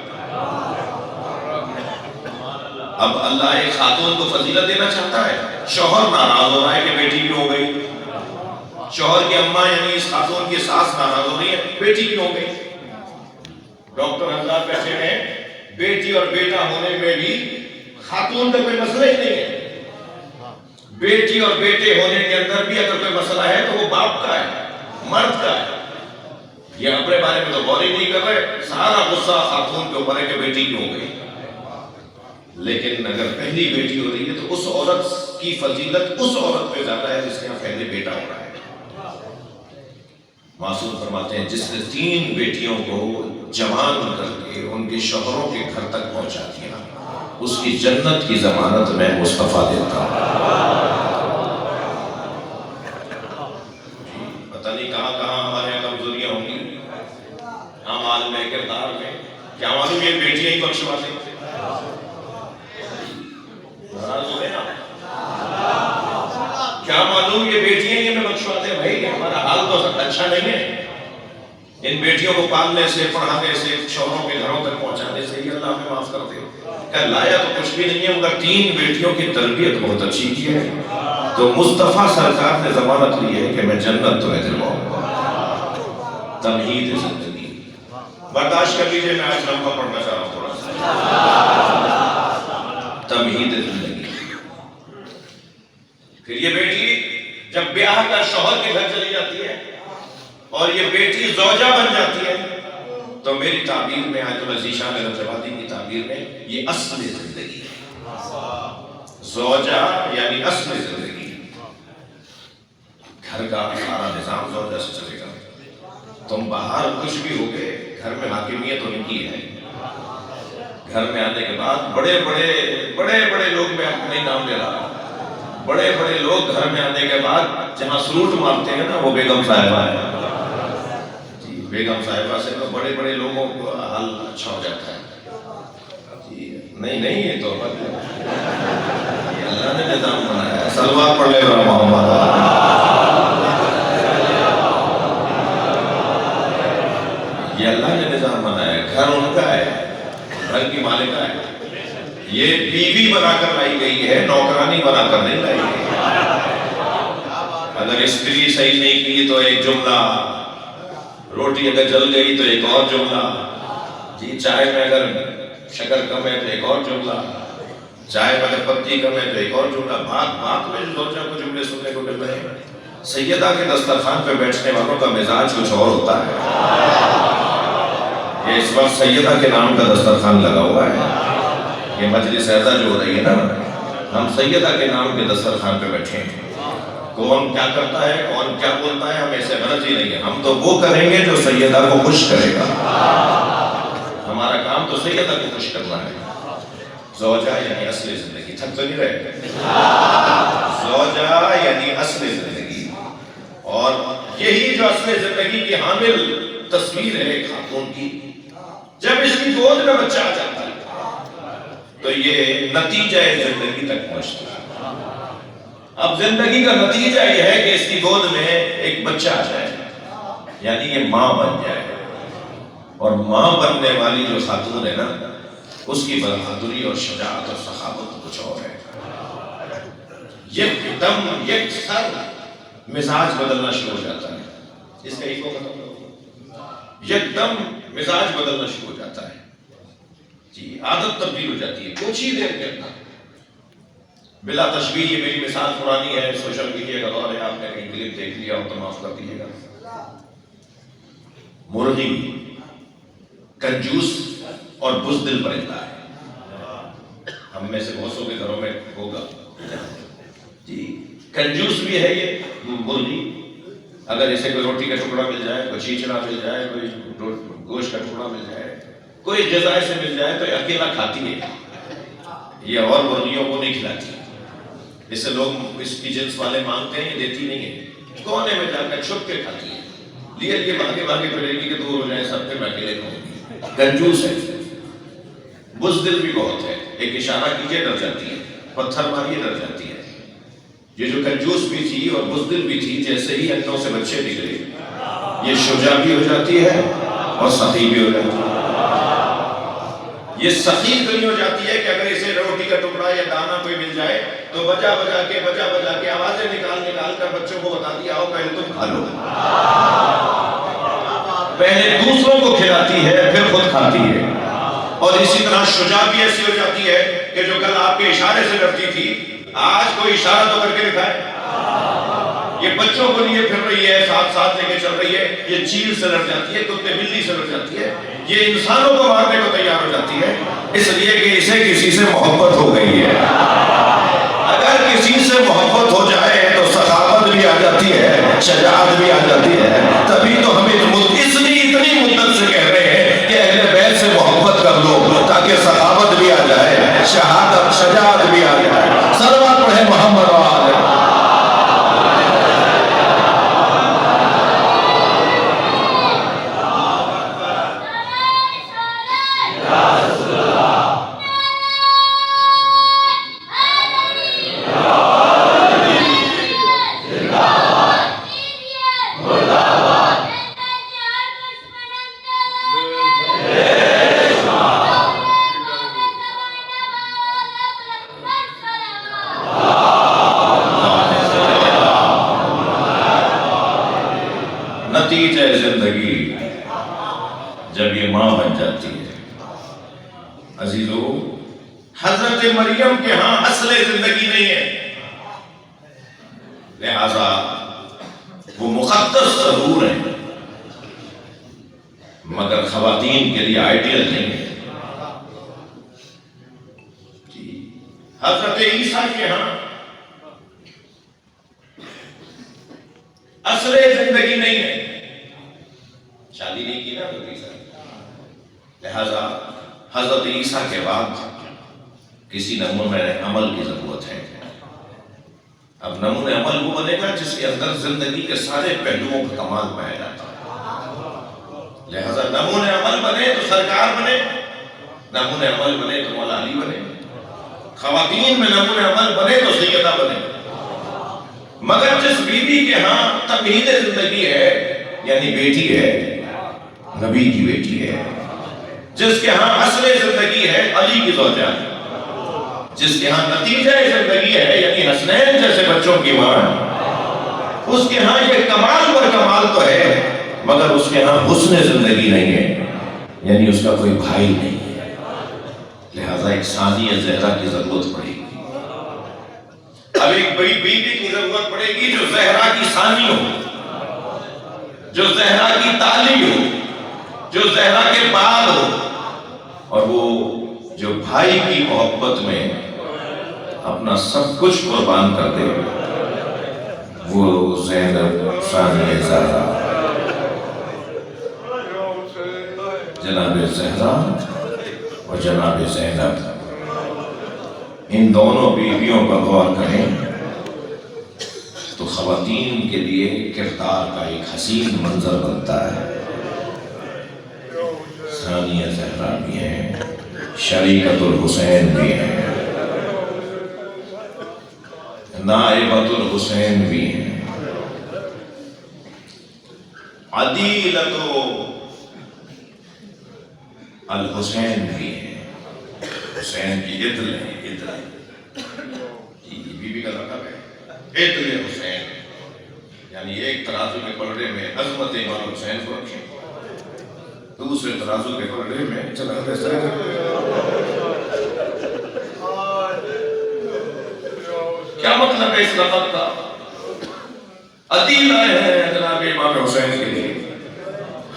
اب اللہ ایک خاتون کو فضیلت دینا چاہتا ہے، شوہر ناراض ہو رہا ہے کہ بیٹی کیوں ہو گئی، شوہر کی اماں یعنی اس خاتون کی ساس ناراض ہو رہی ہے، بیٹی کیوں ہو گئی۔ ڈاکٹر حضرات کہتے ہیں بیٹی اور بیٹا ہونے میں بھی خاتون کا کوئی مسئلہ ہی نہیں ہے، بیٹی اور بیٹے ہونے کے اندر بھی اگر کوئی مسئلہ ہے تو وہ باپ کا ہے، مرد کا ہے۔ یہ اپنے بارے میں تو غور ہی نہیں کر رہے، سارا غصہ خاتون کے اوپر ہے کہ بیٹی کیوں ہو گئی۔ لیکن اگر پہلی بیٹی ہو رہی ہے تو اس عورت کی فضیلت اس عورت پہ زیادہ ہے جس کے یہاں پہلے بیٹا ہو رہا ہے۔ معصوم فرماتے ہیں جس نے 3 بیٹیوں کو جوان کر کے ان کے شوہروں کے گھر تک پہنچا دیا، اس کی جنت کی ضمانت میں مصطفیٰ دیتا ہوں۔ پتہ نہیں کہاں کہاں ہمارے یہاں کمزوریاں ہوں گی، اعمال میں، کردار میں، کیا معلوم یہ بیٹیاں ہی بخشوا دیں۔ کیا معلوم یہ بیٹیاں ہی ہمیں بخشوا دیں۔ بھائی ہمارا حال تو اچھا نہیں ہے، ان بیٹیوں کو پالنے سے، پڑھانے سے، شوہروں کے گھروں تک پہنچانے سے یہ اللہ ہمیں معاف کر دے۔ کہ لایا تو کچھ بھی نہیں ہے مگر 3 بیٹیوں کی تربیت بہت اچھی کی ہے، تو مصطفیٰ سرکار نے ضمانت لی ہے کہ میں جنت تمہیں دلواؤں گا۔ تمہید زندگی برداشت کر لیجئے، میں آج لمحہ پڑھنا چاہ رہا ہوں تھوڑا سا۔ تمہید زندگی، پھر یہ بیٹی جب بیاہ کا شوہر کے گھر چلی جاتی ہے اور یہ بیٹی زوجہ بن جاتی ہے تو میری تعبیر میں، آیت العزیز شاہ رجوادی کی تعبیر میں، یہ اصل زندگی ہے۔ زوجہ یعنی اصل زندگی، گھر کا سارا نظام زوجہ سے چلے گا۔ تم باہر کچھ بھی ہوگے، گھر میں حاکمیت ان کی ہے۔ گھر میں آنے کے بعد بڑے بڑے لوگ، میں اپنے نام لے رہا ہوں، بڑے بڑے لوگ گھر میں آنے کے بعد جہاں سلوٹ مارتے ہیں نا وہ بیگم صاحبہ ہے جی۔ بیگم صاحبہ سے تو بڑے بڑے لوگوں کو حال اچھا ہو جاتا ہے جی۔ نہیں یہ تو یہ اللہ نے نظام بنایا ہے۔ سلوات پڑھ لے گا محمد، یہ اللہ نے نظام بنایا ہے۔ گھر ان کا ہے، گھر کی مالکہ ہے، یہ بیوی بنا کر لائی گئی ہے، نوکرانی بنا کر نہیں لائی گئی۔ اگر استری صحیح نہیں کی تو ایک جملہ، روٹی اگر جل گئی تو ایک اور جملہ جی، چائے میں اگر شکر کم ہے تو ایک اور جملہ، چائے میں اگر پتی کم ہے تو ایک اور جملہ۔ بات میں جو زوجہ کو جملے سننے کو مل رہے ہیں۔ سیدہ کے دسترخوان پہ بیٹھنے والوں کا مزاج کچھ اور ہوتا ہے۔ یہ اس وقت سیدہ کے نام کا دسترخوان لگا ہوا ہے، یہ مجلس ایسا جو ہو رہی ہے نا، ہم سیدہ کے نام کے دسترخوان پہ بیٹھے ہیں۔ کون کیا کرتا ہے، کون کیا بولتا ہے، ہمیں سے غرض ہی نہیں ہے۔ ہم تو وہ کریں گے جو سیدہ کو خوش کرے گا۔ ہمارا کام تو سیدہ کو خوش کرنا ہے۔ زوجہ یعنی اصل زندگی، تھک تو نہیں رہے؟ زوجہ یعنی اصل زندگی، اور یہی جو اصل زندگی کی حامل تصویر ہے ایک خاتون کی، جب اس کی گود میں بچہ آ جاتا ہے تو یہ نتیجہ زندگی تک پہنچتا ہے۔ اب زندگی کا نتیجہ یہ ہے کہ اس کی گود میں ایک بچہ آ جائے، یعنی یہ ماں بن جائے، اور ماں بننے والی جو خاتون ہے نا، اس کی بہادری اور شجاعت اور سخاوت کچھ اور ہے۔ یک دم یک سر مزاج بدلنا شروع ہو جاتا ہے، اس کا ایگو ختم ہو گیا، یک دم مزاج بدلنا شروع ہو جاتا ہے، جی عادت تبدیل ہو جاتی ہے کچھ ہی دیر کے اندر۔ بلا تشبیہ یہ میری مثال پرانی ہے، سوشل میڈیا کا دور ہے، آپ نے کہیں کلپ دیکھ لیا ہو تو معاف کر دیجیے گا۔ مرغی کنجوس اور بزدل پرندہ ہے، ہم میں سے بہت سو کے گھروں میں ہوگا جی۔ کنجوس بھی ہے یہ مرغی، اگر اسے کوئی روٹی کا ٹکڑا مل جائے، کوئی چیچڑا مل جائے، کوئی گوشت کا ٹکڑا مل جائے، کوئی غذا سے مل جائے تو یہ اکیلا کھاتی ہے، یہ اور مرغیوں کو نہیں کھلاتی۔ اس سے لوگ اس کی جنس والے مانگتے ہیں، یہ دیتی نہیں ہے، کونے میں جا کر چھپ کے کھاتی ہے، یہ بھاگے بھاگے پھرے گی کہ دور ہو جائے سب پہ، میں اکیلے کھاؤں گی۔ کنجوس ہے، بزدل بھی بہت ہے، ایک اشارہ کیجئے ڈر جاتی ہے، پتھر ماریے ڈر جاتی ہے۔ یہ جو کنجوس بھی تھی اور بزدل بھی تھی، جیسے ہی انڈوں سے بچے نکلے، یہ شجاع بھی ہو جاتی ہے اور سخی بھی ہو جاتی ہے۔ یہ سخی اتنی ہو جاتی ہے کہ اگر اسے روٹی کا ٹکڑا یا دانا کوئی مل جائے تو بجا بجا کے آوازیں نکال کر بچوں کو بتاتی ہے، آؤ پہلے تم کھا لو۔ پہلے دوسروں کو کھلاتی ہے پھر خود کھاتی ہے۔ اور اسی طرح شجاع بھی ایسی ہو جاتی ہے کہ جو کل آپ کے اشارے سے ڈرتی تھی، آج کوئی اشارہ تو کر کے دکھائے۔ یہ بچوں کو لیے پھر رہی ہے، ساتھ ساتھ لے کے چل رہی ہے، یہ چیل سے لڑ جاتی ہے، کتے بلی سے لڑ جاتی ہے، یہ انسانوں کو مارنے کو تیار ہو جاتی ہے، اس لیے کہ اسے کسی سے محبت ہو گئی ہے۔ اگر کسی سے محبت ہو جائے تو سخاوت بھی آ جاتی ہے، شجاعت بھی آ جاتی ہے۔ تبھی تو ہم اتنی مدت سے کہہ رہے ہیں کہ اہل بیت سے محبت کر لو تاکہ سخاوت بھی آ جائے، شجاعت بھی آ جائے۔ صلوات پڑھیں محمد و آلہ۔ نتیجہ زندگی جب یہ ماں بن جاتی ہے، عزیزو، حضرت مریم کے ہاں اصل زندگی نہیں ہے، لہذا وہ مقدس ضرور ہے مگر خواتین کے لیے آئیڈیل نہیں ہے۔ حضرت عیسیٰ کے ہاں اصل زندگی نہیں ہے، شادی نہیں کی نا حضرت عیسیٰ، لہذا حضرت عیسیٰ کے بعد کسی نمونہ عمل کی ضرورت ہے۔ اب نمونہ عمل وہ بنے گا جس کے اندر زندگی کے سارے پہلوؤں کا کمال پایا جاتا ہے، لہذا نمونہ عمل بنے تو سرکار بنے، نمونہ عمل بنے تو مولا علی بنے، خواتین میں نمونہ عمل بنے تو سیدہ بنے۔ مگر جس بیوی کے ہاں تمہید زندگی ہے، یعنی بیٹی ہے، نبی کی بیٹی ہے، جس کے ہاں اصل زندگی ہے، علی کی زوجہ ہے، جس کے ہاں نتیجہ زندگی ہے، یعنی حسنین جیسے بچوں کی ماں ہے، اس کے ہاں یہ کمال پر کمال تو ہے مگر اس کے ہاں حسن زندگی نہیں ہے، یعنی اس کا کوئی بھائی نہیں ہے، لہذا ایک ثانیہ زہرا کی ضرورت پڑے گی۔ اب ایک بڑی بیوی کی ضرورت پڑے گی جو زہرا کی ثانی ہو، جو زہرا کی تالی ہو، جو زہرا کے بعد ہو، اور وہ جو بھائی کی محبت میں اپنا سب کچھ قربان کر دے، وہ زینب ثانیہ زہرا، جناب زہرا اور جناب زینب، ان دونوں بیویوں پر غور کریں تو خبر خواتین کے لیے کردار کا ایک حسین منظر بنتا ہے. ثانیہ زہرا بھی ہیں، شریکت الحسین بھی ہیں، نائبۃ الحسین بھی ہیں، عدیلۃ الحسین بھی ہیں. حسین کی عدل ہیں، بی بی کا لقب ہے عدل حسین، یعنی ایک ترازو کے پلڑے میں عظمت امام حسین کو رکھیں، دوسرے ترازو کے پلڑے میں جناب زینب. کیا مطلب ہے اس لقب کا؟ عدیلہ ہے جناب امام حسین کے لیے،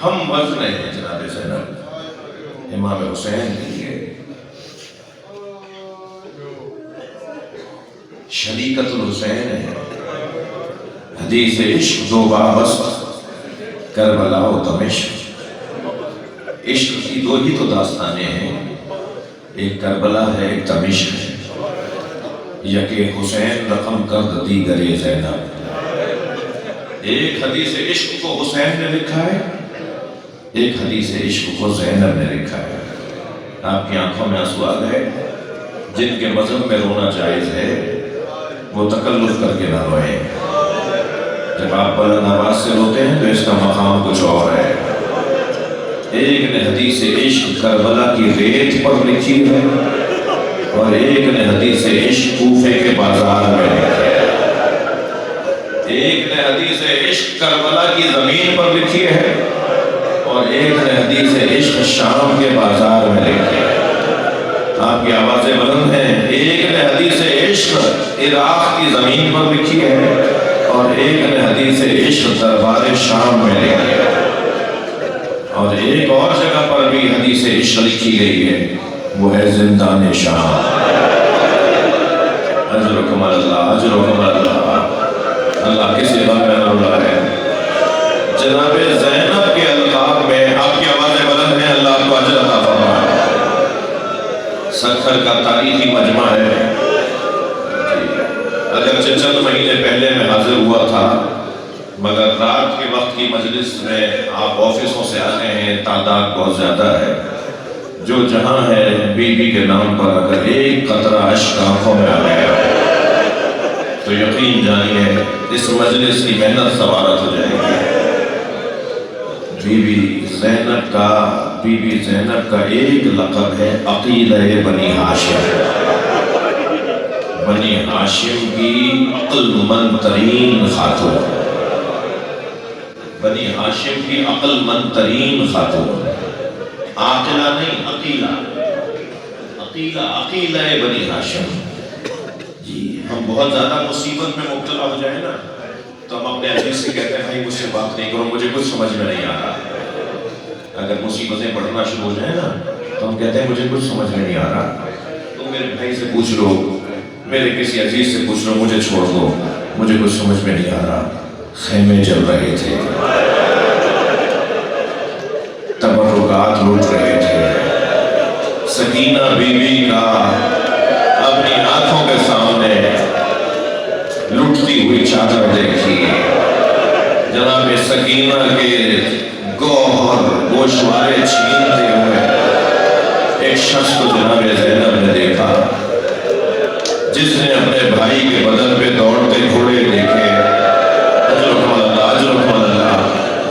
ہم وزن ہیں جناب زینب امام حسین کے لیے. شریکت الحسین ہے، حدیث عشق دو وابست کربلا و دمشق. عشق کی دو ہی تو داستانیں ہیں، ایک کربلا ہے ایک دمشق ہے. یکے حسین رقم کرد دیگر زینب. ایک حدیث عشق کو حسین نے لکھا ہے، ایک حدیث عشق کو زینب نے لکھا ہے. آپ کی آنکھوں میں آنسو آ گئے. جن کے مذہب میں رونا جائز ہے وہ تکلف کر کے نہ روئیں. جب آپ بلند آواز سے روتے ہیں تو اس کا مقام کچھ اور ہے. ایک نے حدیث عشق کربلا کی ریت پر لکھی ہے اور ایک نے حدیث عشق کوفے کے بازار میں لکھی ہے. ایک نے حدیث عشق کربلا کی زمین پر لکھی ہے اور ایک نے حدیث عشق شام کے بازار میں لکھی ہے. آپ کی آوازیں بلند ہیں. ایک نے حدیث عشق عراق کی زمین پر لکھی ہے اور ایک نے حدیث عشق دربار شام میں لکھی ہے. اور ایک اور جگہ پر بھی حدیث عشق لکھی گئی ہے، وہ ہے زندان شام. اجرکم اللہ، اجرکم اللہ. اللہ کسی بات میں نہ رلائے. جناب زینب کے القاب میں آپ کی آوازیں بلند ہیں، اللہ آپ کو اجر عطا فرمائے. سکھر کا تاریخی مجمع ہے. اگرچہ چند مہینے پہلے میں حاضر ہوا تھا مگر رات کے وقت کی مجلس میں آپ آفسوں سے آتے ہیں، تعداد بہت زیادہ ہے. جو جہاں ہے بی بی کے نام پر اگر ایک قطرہ اشک آنکھوں میں آ گیا تو یقین جانیے اس مجلس کی محنت سوارت ہو جائے گی. بی بی زینب کا ایک لقب ہے عقیلہ بنی ہاشم. بنی ہاشم کی عقل مند ترین خاتون، بنی ہاشم کی عقل مند ترین خاتون. عاقلہ نہیں، عقیلہ بنی ہاشم. جی ہم بہت زیادہ مصیبت میں مبتلا ہو جائیں نا تو ہم اپنے عزیز سے کہتے ہیں بھائی مجھ سے بات نہیں کرو، مجھے کچھ سمجھ میں نہیں آ رہا. اگر مصیبتیں بڑھنا شروع ہو جائیں نا تو ہم کہتے ہیں مجھے کچھ سمجھ میں نہیں آ رہا. تو میرے بھائی سے پوچھ لو، میرے کسی عزیز سے پوچھ لو، مجھے چھوڑ دو، مجھے کچھ سمجھ میں نہیں آ رہا. خیمے جل رہے تھے، تبرکات لوٹ رہے تھے. سکینہ بی بی کا اپنی آنکھوں کے سامنے لٹتی ہوئی چادر دیکھی. جناب سکینہ کے گوہر گوشوارے چھینتے ہوئے ایک شخص کو جناب زینب نے دیکھا جس نے اپنے بھائی کے بدن پہ دوڑتے گھوڑے دیکھے. اجرکم اللہ.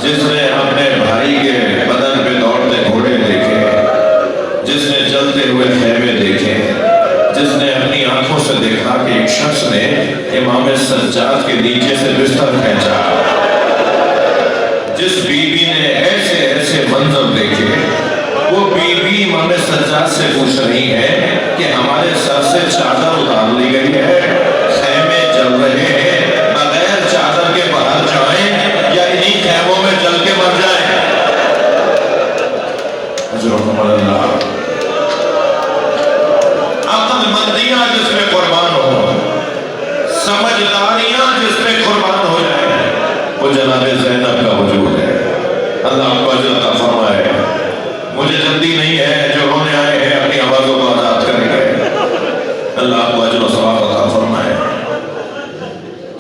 جس نے اپنے بھائی کے بدن پہ دوڑتے گھوڑے دیکھے، جس نے جلتے ہوئے خیمے دیکھے، جس نے اپنی آنکھوں سے دیکھا کہ ایک شخص نے امام سجاد کے نیچے سے بستر کھینچا. جس بی بی نے ایسے منظر دیکھے، وہ بی بی امام سجاد سے پوچھ رہی ہے کہ ہمارے سر سے چادر اتار لی گئی ہے، خیمے جل رہے ہیں، بغیر چادر کے باہر جائیں یا انہی خیموں میں جل کے مر جائیں. اجرکم اللہ. عقل مندیاں جس میں قربان ہو، سمجھداریاں جس میں قربان ہو جائیں، وہ جناب زینب کا وجود ہے. اللہ آپ کو اجر عطا فرمائے. مجھے جلدی نہیں ہے، جو رونے آئے ہیں اپنی آوازوں کو آزاد کریں گے. اللہ آپ کو اجر و ثواب عطا فرمائے.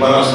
5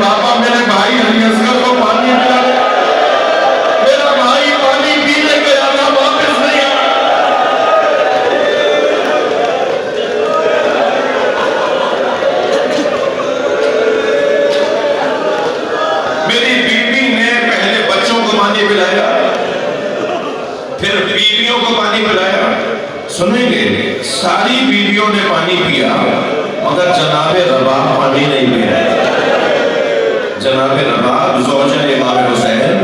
بابا میرے بھائی علی اصغر کو پانی پلا دے. میرا بھائی پانی پینے گیا تھا واپس نہیں آیا. میری بیوی نے پہلے بچوں کو پانی پلایا, پھر بیویوں کو پانی پلایا. سنیں گے, ساری بیویوں نے پانی پیا مگر جناب رباب پانی نہیں پی رہے. جناب رباب زوجہ امام حسین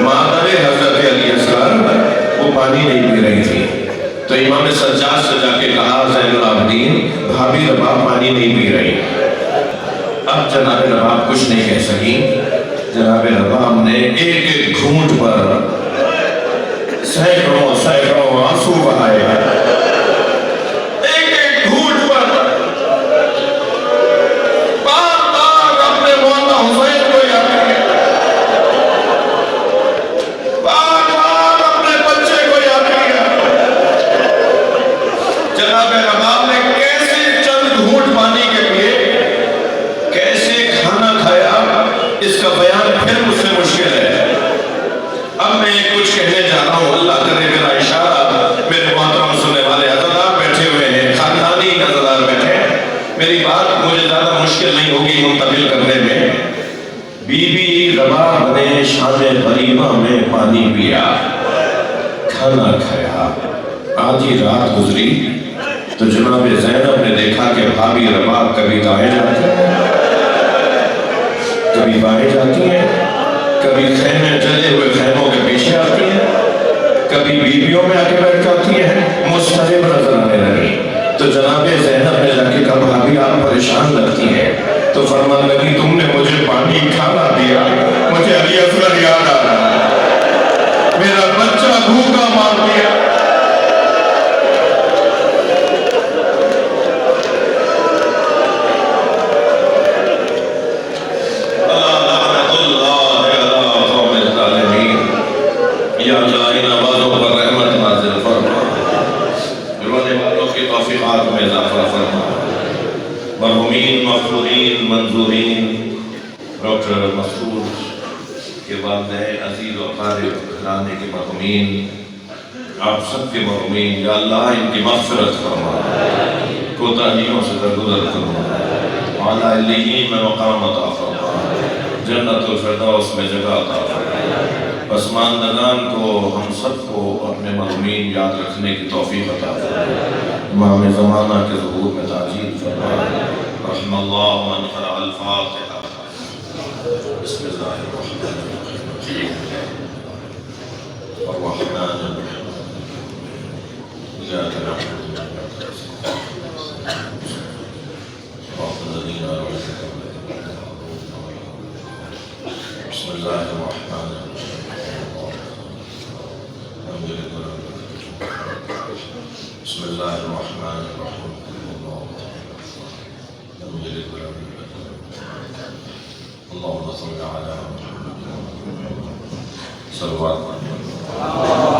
مادر حضرت علی اصغر وہ پانی نہیں پی رہی تھی. تو امام سجاد سے جا کے کہا زین العابدین بھابی رباب پانی نہیں پی رہی. اب جناب رباب کچھ نہیں کہہ سکی. جناب رباب نے ایک ایک گھونٹ پر سینکڑوں سینکڑوں آنسو بہائے. ایک ایک گھونٹ پر بار بار اپنے مولا حسین کو یاد کیا, بار بار اپنے بچے کو یاد کیا. جناب رباب نے کیسے چند گھونٹ پانی کے پیے, کیسے کھانا کھایا, اس کا بیان پھر مجھ سے مشکل ہے. اب میں کچھ کہنے جا رہا ہوں, اللہ کرے میرا اشارہ میرے محترم سننے والے عزادار بیٹھے ہوئے ہیں, خاندانی عزادار بیٹھے ہیں. میری بات مجھے زیادہ مشکل نہیں ہوگی منتقل کرنے میں. بی بی رباب نے شام غریبہ میں پانی پیا, کھانا کھایا. آدھی رات گزری تو جناب زینب نے دیکھا کہ بھابی رباب کبھی دائیں جاتی ہیں, کبھی بائیں جاتی ہیں, کبھی خیمے جلے ہوئے خیموں کے پیچھے آتی ہیں, کبھی بیویوں میں آ کے بیٹھ جاتی ہیں, مسترب نظر آنے لگی. تو جناب زینب نے جا کے کہا بھابی آپ پریشان لگتی ہیں. تو فرمانے لگی تم نے مجھے پانی کھانا دیا, مجھے علی اصغر یاد آ رہا ہے, میرا بچہ بھوکا مار دیا. یا اللہ ان آوازوں پر رحمت نازل فرما, رونے والوں کی توفیقات میں اضافہ فرما. مرحومین, مغفورین, منظورین, ڈاکٹر مسعود کے والدین عزیز و اقارب, گھرانے کے مرحومین, آپ سب کے مرحومین, یا اللہ ان کی مغفرت فرما, کوتاہیوں سے درگزر فرما, اعلیٰ علیین میں مقام عطا فرما, جنت الفردوس میں جگہ عطا فرما. پسماندگان کو ہم سب کو اپنے مرحومین یاد رکھنے کی توفیق عطا فرما. امام زمانہ کے ظہور میں تاجیل فرما. رحم اللہ من قرأ الفاتحہ. بسم اللہ الرحمن الرحیم. الرحمن الرحیم. إياك نعبد وإياك نستعين. صراط الذين أنعمت عليهم. بسم الله الرحمن الرحيم. بسم الله الرحمن الرحيم. اللهم صل على محمد صلوات الله.